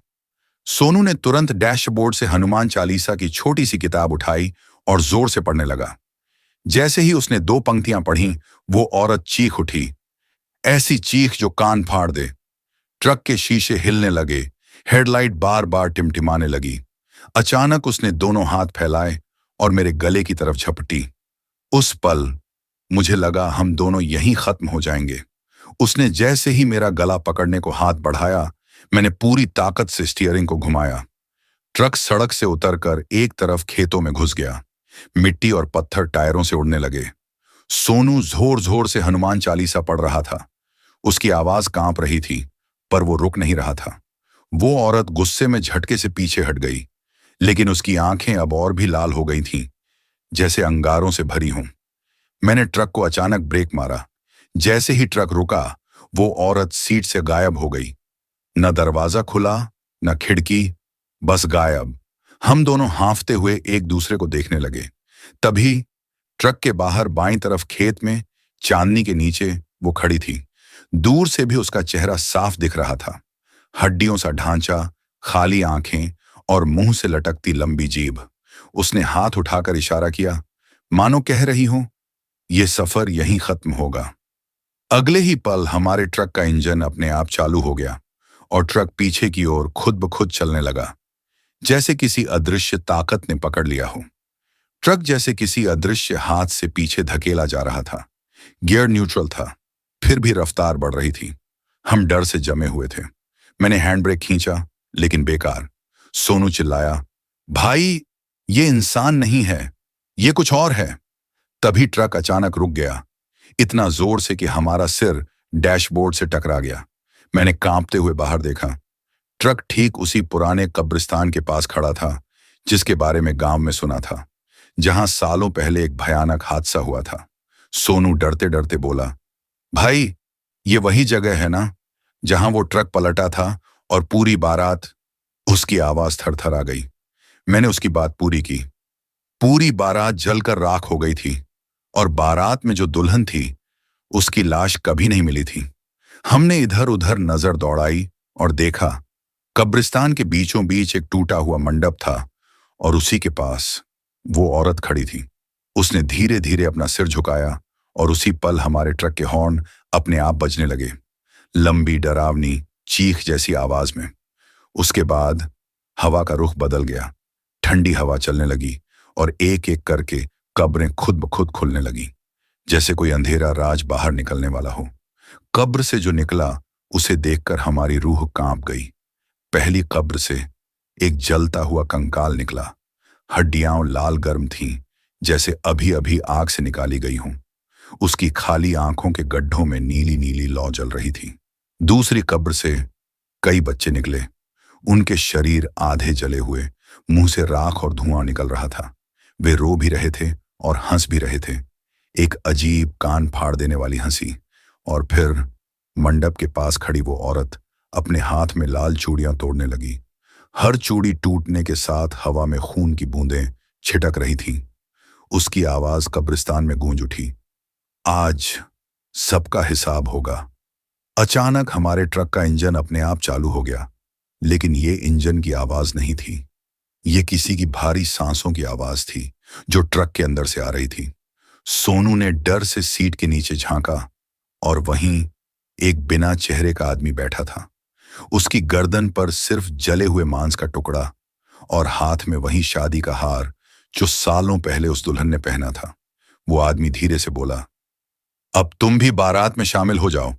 सोनू ने तुरंत डैशबोर्ड से हनुमान चालीसा की छोटी सी किताब उठाई और जोर से पढ़ने लगा। जैसे ही उसने 2 पंक्तियां पढ़ीं, वो औरत चीख उठी, ऐसी चीख जो कान फाड़ दे। ट्रक के शीशे हिलने लगे, हेडलाइट बार बार टिमटिमाने लगी। अचानक उसने दोनों हाथ फैलाए और मेरे गले की तरफ झपटी। उस पल मुझे लगा हम दोनों यहीं खत्म हो जाएंगे। उसने जैसे ही मेरा गला पकड़ने को हाथ बढ़ाया, मैंने पूरी ताकत से स्टीयरिंग को घुमाया। ट्रक सड़क से उतरकर एक तरफ खेतों में घुस गया। मिट्टी और पत्थर टायरों से उड़ने लगे। सोनू जोर जोर से हनुमान चालीसा पढ़ रहा था। उसकी आवाज कांप रही थी, पर वो रुक नहीं रहा था। वो औरत गुस्से में झटके से पीछे हट गई, लेकिन उसकी आंखें अब और भी लाल हो गई थीं, जैसे अंगारों से भरी हों। मैंने ट्रक को अचानक ब्रेक मारा। जैसे ही ट्रक रुका, वो औरत सीट से गायब हो गई। न दरवाजा खुला, न खिड़की, बस गायब। हम दोनों हांफते हुए एक दूसरे को देखने लगे। तभी ट्रक के बाहर बाईं तरफ खेत में चांदनी के नीचे वो खड़ी थी। दूर से भी उसका चेहरा साफ दिख रहा था। हड्डियों सा ढांचा, खाली आंखें और मुंह से लटकती लंबी जीभ। उसने हाथ उठाकर इशारा किया, मानो कह रही हो, ये सफर यहीं खत्म होगा। अगले ही पल हमारे ट्रक का इंजन अपने आप चालू हो गया और ट्रक पीछे की ओर खुद ब खुद चलने लगा, जैसे किसी अदृश्य ताकत ने पकड़ लिया हो। ट्रक जैसे किसी अदृश्य हाथ से पीछे धकेला जा रहा था। गियर न्यूट्रल था, फिर भी रफ्तार बढ़ रही थी। हम डर से जमे हुए थे। मैंने हैंड ब्रेक खींचा, लेकिन बेकार। सोनू चिल्लाया, भाई, ये इंसान नहीं है, ये कुछ और है। तभी ट्रक अचानक रुक गया, इतना जोर से कि हमारा सिर डैशबोर्ड से टकरा गया। मैंने कांपते हुए बाहर देखा। ट्रक ठीक उसी पुराने कब्रिस्तान के पास खड़ा था, जिसके बारे में गांव में सुना था, जहां सालों पहले एक भयानक हादसा हुआ था। सोनू डरते डरते बोला, भाई, ये वही जगह है ना जहां वो ट्रक पलटा था और पूरी बारात। उसकी आवाज थरथरा गई। मैंने उसकी बात पूरी की। पूरी बारात जलकर राख हो गई थी और बारात में जो दुल्हन थी, उसकी लाश कभी नहीं मिली थी। हमने इधर उधर नजर दौड़ाई और देखा, कब्रिस्तान के बीचों बीच एक टूटा हुआ मंडप था और उसी के पास वो औरत खड़ी थी। उसने धीरे धीरे अपना सिर झुकाया और उसी पल हमारे ट्रक के हॉर्न अपने आप बजने लगे, लंबी डरावनी चीख जैसी आवाज में। उसके बाद हवा का रुख बदल गया। ठंडी हवा चलने लगी और एक एक करके कब्रें खुद ब खुद खुलने लगी, जैसे कोई अंधेरा राज बाहर निकलने वाला हो। कब्र से जो निकला, उसे देखकर हमारी रूह कांप गई। पहली कब्र से एक जलता हुआ कंकाल निकला। हड्डियां लाल गर्म थीं, जैसे अभी अभी आग से निकाली गई हों। उसकी खाली आंखों के गड्ढों में नीली नीली लौ जल रही थी। दूसरी कब्र से कई बच्चे निकले। उनके शरीर आधे जले हुए, मुंह से राख और धुआं निकल रहा था। वे रो भी रहे थे और हंस भी रहे थे, एक अजीब कान फाड़ देने वाली हंसी। और फिर मंडप के पास खड़ी वो औरत अपने हाथ में लाल चूड़ियां तोड़ने लगी। हर चूड़ी टूटने के साथ हवा में खून की बूंदें छिटक रही थीं। उसकी आवाज कब्रिस्तान में गूंज उठी, आज सबका हिसाब होगा। अचानक हमारे ट्रक का इंजन अपने आप चालू हो गया, लेकिन ये इंजन की आवाज नहीं थी। ये किसी की भारी सांसों की आवाज थी, जो ट्रक के अंदर से आ रही थी। सोनू ने डर से सीट के नीचे झांका और वहीं एक बिना चेहरे का आदमी बैठा था। उसकी गर्दन पर सिर्फ जले हुए मांस का टुकड़ा और हाथ में वही शादी का हार जो सालों पहले उस दुल्हन ने पहना था। वो आदमी धीरे से बोला, अब तुम भी बारात में शामिल हो जाओ।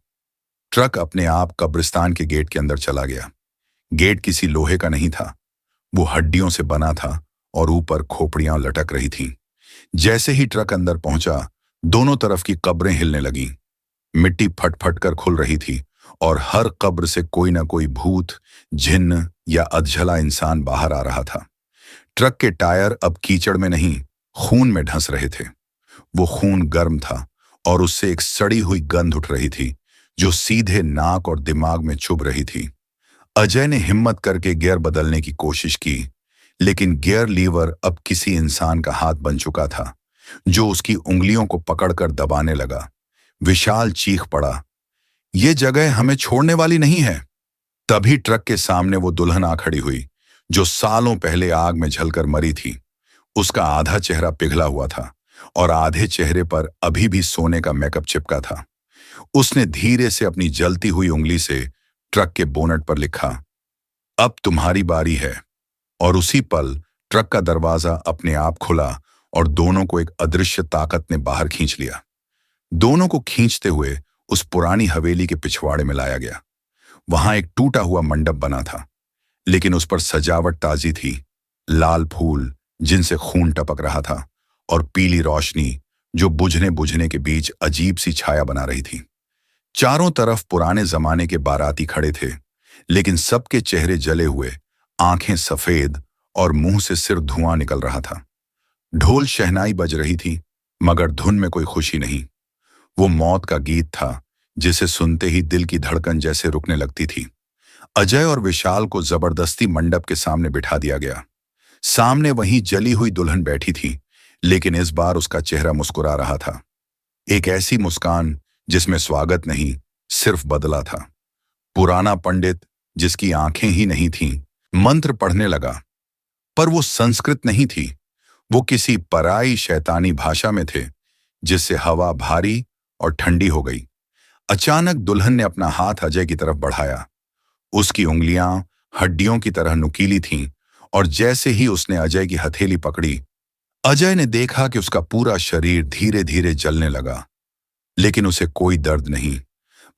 ट्रक अपने आप कब्रिस्तान के गेट के अंदर चला गया। गेट किसी लोहे का नहीं था, वो हड्डियों से बना था और ऊपर खोपड़ियां लटक रही थीं। जैसे ही ट्रक अंदर पहुंचा, दोनों तरफ की कब्रें हिलने लगीं। मिट्टी फट फट कर खुल रही थी और हर कब्र से कोई ना कोई भूत, जिन्न या अधजला इंसान बाहर आ रहा था। ट्रक के टायर अब कीचड़ में नहीं, खून में ढंस रहे थे। वो खून गर्म था और उससे एक सड़ी हुई गंध उठ रही थी, जो सीधे नाक और दिमाग में चुभ रही थी। अजय ने हिम्मत करके गियर बदलने की कोशिश की, लेकिन गियर लीवर अब किसी इंसान का हाथ बन चुका था, जो उसकी उंगलियों को पकड़कर दबाने लगा। विशाल चीख पड़ा, ये जगह हमें छोड़ने वाली नहीं है। तभी ट्रक के सामने वो दुल्हन आ खड़ी हुई, जो सालों पहले आग में जलकर मरी थी। उसका आधा चेहरा पिघला हुआ था और आधे चेहरे पर अभी भी सोने का मेकअप चिपका था। उसने धीरे से अपनी जलती हुई उंगली से ट्रक के बोनट पर लिखा, अब तुम्हारी बारी है। और उसी पल ट्रक का दरवाजा अपने आप खुला और दोनों को एक अदृश्य ताकत ने बाहर खींच लिया। दोनों को खींचते हुए उस पुरानी हवेली के पिछवाड़े में लाया गया। वहां एक टूटा हुआ मंडप बना था, लेकिन उस पर सजावट ताजी थी। लाल फूल जिनसे खून टपक रहा था और पीली रोशनी जो बुझने बुझने के बीच अजीब सी छाया बना रही थी। चारों तरफ पुराने जमाने के बाराती खड़े थे, लेकिन सबके चेहरे जले हुए, आंखें सफेद और मुंह से सिर्फ धुआं निकल रहा था। ढोल शहनाई बज रही थी, मगर धुन में कोई खुशी नहीं। वो मौत का गीत था, जिसे सुनते ही दिल की धड़कन जैसे रुकने लगती थी। अजय और विशाल को जबरदस्ती मंडप के सामने बिठा दिया गया। सामने वहीं जली हुई दुल्हन बैठी थी, लेकिन इस बार उसका चेहरा मुस्कुरा रहा था। एक ऐसी मुस्कान जिसमें स्वागत नहीं, सिर्फ बदला था। पुराना पंडित, जिसकी आंखें ही नहीं थीं, मंत्र पढ़ने लगा, पर वो संस्कृत नहीं थी, वो किसी पराई शैतानी भाषा में थे, जिससे हवा भारी और ठंडी हो गई। अचानक दुल्हन ने अपना हाथ अजय की तरफ बढ़ाया। उसकी उंगलियां हड्डियों की तरह नुकीली थीं, और जैसे ही उसने अजय की हथेली पकड़ी, अजय ने देखा कि उसका पूरा शरीर धीरे धीरे जलने लगा। लेकिन उसे कोई दर्द नहीं,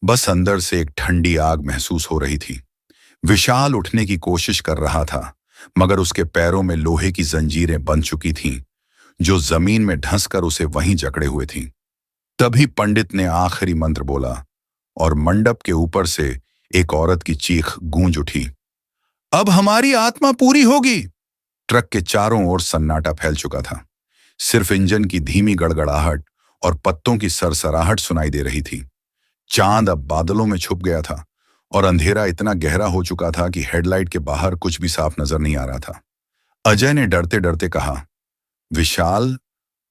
बस अंदर से एक ठंडी आग महसूस हो रही थी। विशाल उठने की कोशिश कर रहा था, मगर उसके पैरों में लोहे की जंजीरें बंध चुकी थीं, जो जमीन में धंसकर उसे वहीं जकड़े हुए थीं। तभी पंडित ने आखिरी मंत्र बोला, और मंडप के ऊपर से एक औरत की चीख गूंज उठी, अब हमारी आत्मा पूरी होगी। ट्रक के चारों ओर सन्नाटा फैल चुका था। सिर्फ इंजन की धीमी गड़गड़ाहट और पत्तों की सरसराहट सुनाई दे रही थी। चांद अब बादलों में छुप गया था, और अंधेरा इतना गहरा हो चुका था कि हेडलाइट के बाहर कुछ भी साफ नजर नहीं आ रहा था। अजय ने डरते डरते कहा, विशाल,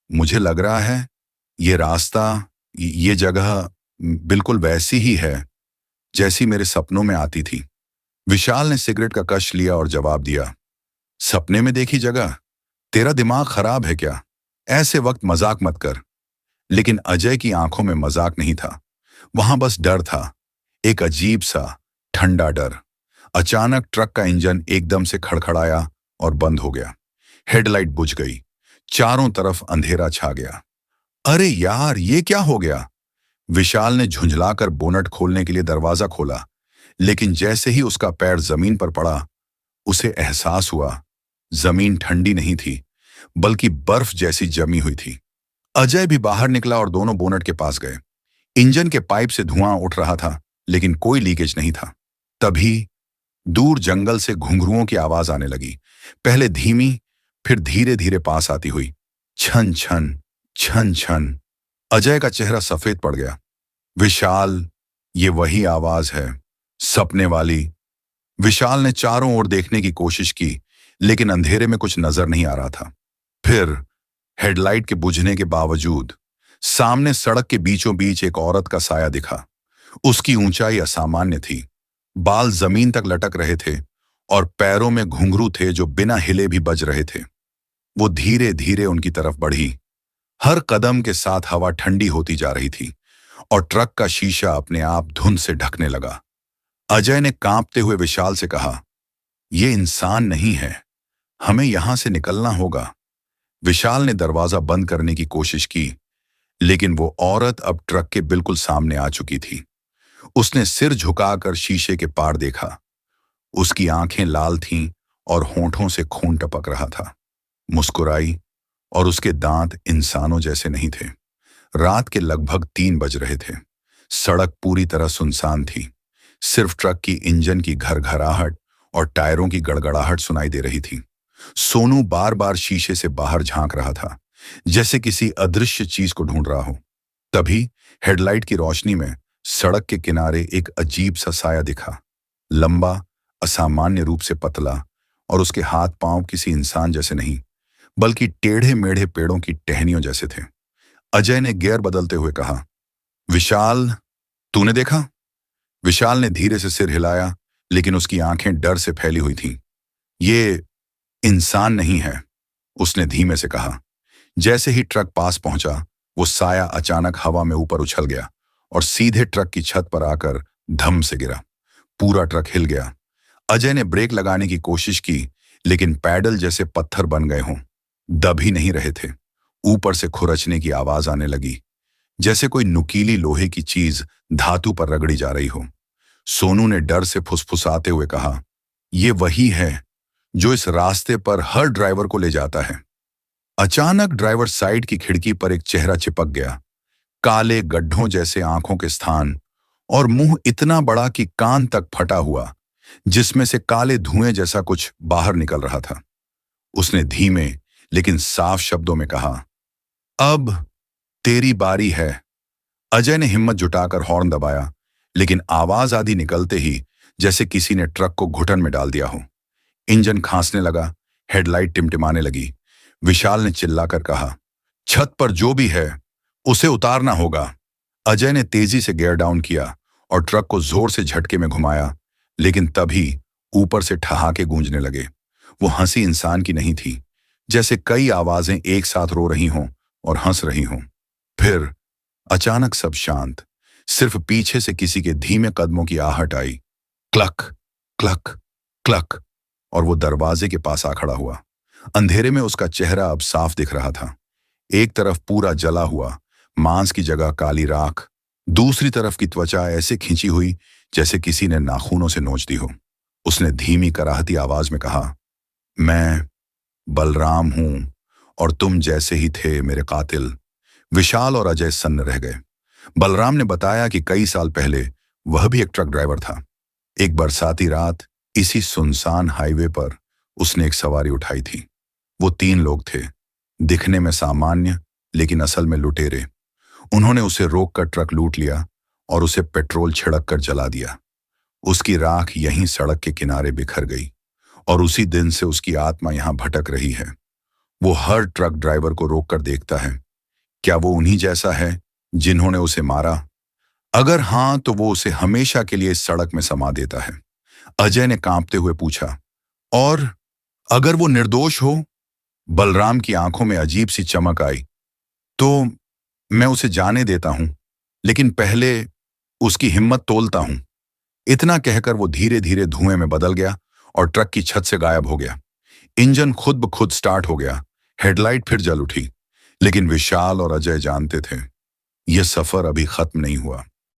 मुझे लग रहा है ये रास्ता, ये जगह बिल्कुल वैसी ही है जैसी मेरे सपनों में आती थी। विशाल ने सिगरेट का कश लिया और जवाब दिया, सपने में देखी जगह? तेरा दिमाग खराब है क्या? ऐसे वक्त मजाक मत कर। लेकिन अजय की आंखों में मजाक नहीं था, वहां बस डर था, एक अजीब सा ठंडा डर। अचानक ट्रक का इंजन एकदम से खड़खड़ाया और बंद हो गया। हेडलाइट बुझ गई। चारों तरफ अंधेरा छा गया। अरे यार, ये क्या हो गया? विशाल ने झुंझलाकर बोनट खोलने के लिए दरवाजा खोला, लेकिन जैसे ही उसका पैर जमीन पर पड़ा, उसे एहसास हुआ जमीन ठंडी नहीं थी, बल्कि बर्फ जैसी जमी हुई थी। अजय भी बाहर निकला और दोनों बोनट के पास गए। इंजन के पाइप से धुआं उठ रहा था, लेकिन कोई लीकेज नहीं था। तभी दूर जंगल से घुंघरुओं की आवाज आने लगी, पहले धीमी, फिर धीरे धीरे पास आती हुई। छन छन, छन छन। अजय का चेहरा सफेद पड़ गया। विशाल, ये वही आवाज है, सपने वाली। विशाल ने चारों ओर देखने की कोशिश की, लेकिन अंधेरे में कुछ नजर नहीं आ रहा था। फिर हेडलाइट के बुझने के बावजूद सामने सड़क के बीचों बीच एक औरत का साया दिखा। उसकी ऊंचाई असामान्य थी, बाल जमीन तक लटक रहे थे और पैरों में घुंघरू थे जो बिना हिले भी बज रहे थे। वो धीरे धीरे उनकी तरफ बढ़ी। हर कदम के साथ हवा ठंडी होती जा रही थी और ट्रक का शीशा अपने आप धुंध से ढकने लगा। अजय ने कांपते हुए विशाल से कहा, ये इंसान नहीं है, हमें यहां से निकलना होगा। विशाल ने दरवाजा बंद करने की कोशिश की, लेकिन वो औरत अब ट्रक के बिल्कुल सामने आ चुकी थी। उसने सिर झुकाकर शीशे के पार देखा। उसकी आंखें लाल थीं और होंठों से खून टपक रहा था। मुस्कुराई, और उसके दांत इंसानों जैसे नहीं थे। रात के लगभग 3 बज रहे थे। सड़क पूरी तरह सुनसान थी। सिर्फ ट्रक की इंजन की घरघराहट और टायरों की गड़गड़ाहट सुनाई दे रही थी। सोनू बार बार शीशे से बाहर झांक रहा था, जैसे किसी अदृश्य चीज को ढूंढ रहा हो। तभी हेडलाइट की रोशनी में सड़क के किनारे एक अजीब सा साया दिखा। लंबा, असामान्य रूप से पतला, और उसके हाथ पांव किसी इंसान जैसे नहीं, बल्कि टेढ़े मेढ़े पेड़ों की टहनियों जैसे थे। अजय ने गियर बदलते हुए कहा, विशाल, तूने देखा? विशाल ने धीरे से सिर हिलाया, लेकिन उसकी आंखें डर से फैली हुई थीं। ये इंसान नहीं है, उसने धीमे से कहा। जैसे ही ट्रक पास पहुंचा, वो साया अचानक हवा में ऊपर उछल गया और सीधे ट्रक की छत पर आकर धम से गिरा। पूरा ट्रक हिल गया। अजय ने ब्रेक लगाने की कोशिश की, लेकिन पैडल जैसे पत्थर बन गए हों, दब ही नहीं रहे थे। ऊपर से खुरचने की आवाज आने लगी, जैसे कोई नुकीली लोहे की चीज धातु पर रगड़ी जा रही हो। सोनू ने डर से फुसफुसाते हुए कहा, ये वही है जो इस रास्ते पर हर ड्राइवर को ले जाता है। अचानक ड्राइवर साइड की खिड़की पर एक चेहरा चिपक गया। काले गड्ढों जैसे आंखों के स्थान और मुंह इतना बड़ा कि कान तक फटा हुआ, जिसमें से काले धुएं जैसा कुछ बाहर निकल रहा था। उसने धीमे लेकिन साफ शब्दों में कहा, अब तेरी बारी है। अजय ने हिम्मत जुटाकर हॉर्न दबाया, लेकिन आवाज आधी निकलते ही जैसे किसी ने ट्रक को घुटन में डाल दिया हो। इंजन खांसने लगा, हेडलाइट टिमटिमाने लगी। विशाल ने चिल्लाकर कहा, छत पर जो भी है उसे उतारना होगा। अजय ने तेजी से गियर डाउन किया और ट्रक को जोर से झटके में घुमाया, लेकिन तभी ऊपर से ठहाके गूंजने लगे। वो हंसी इंसान की नहीं थी, जैसे कई आवाजें एक साथ रो रही हों और हंस रही हों। फिर अचानक सब शांत, सिर्फ पीछे से किसी के धीमे कदमों की आहट आई। क्लक, क्लक, क्लक, और वो दरवाजे के पास आ खड़ा हुआ। अंधेरे में उसका चेहरा अब साफ दिख रहा था। एक तरफ पूरा जला हुआ, मांस की जगह काली राख, दूसरी तरफ की त्वचा ऐसे खींची हुई जैसे किसी ने नाखूनों से नोच दी हो। उसने धीमी कराहती आवाज में कहा, मैं बलराम हूं, और तुम जैसे ही थे मेरे कातिल। विशाल और अजय सन्न रह गए। बलराम ने बताया कि कई साल पहले वह भी एक ट्रक ड्राइवर था। एक बरसाती रात इसी सुनसान हाईवे पर उसने एक सवारी उठाई थी। वो 3 लोग थे, दिखने में सामान्य लेकिन असल में लुटेरे। उन्होंने उसे रोककर ट्रक लूट लिया और उसे पेट्रोल छिड़क कर जला दिया। उसकी राख यहीं सड़क के किनारे बिखर गई, और उसी दिन से उसकी आत्मा यहां भटक रही है। वो हर ट्रक ड्राइवर को रोककर देखता है, क्या वो उन्हीं जैसा है जिन्होंने उसे मारा? अगर हां, तो वो उसे हमेशा के लिए इस सड़क में समा देता है। अजय ने कांपते हुए पूछा, और अगर वो निर्दोष हो? बलराम की आंखों में अजीब सी चमक आई। तो मैं उसे जाने देता हूं, लेकिन पहले उसकी हिम्मत तोलता हूं। इतना कहकर वो धीरे धीरे धुएं में बदल गया और ट्रक की छत से गायब हो गया। इंजन खुद ब खुद स्टार्ट हो गया, हेडलाइट फिर जल उठी। लेकिन विशाल और अजय जानते थे, यह सफर अभी खत्म नहीं हुआ।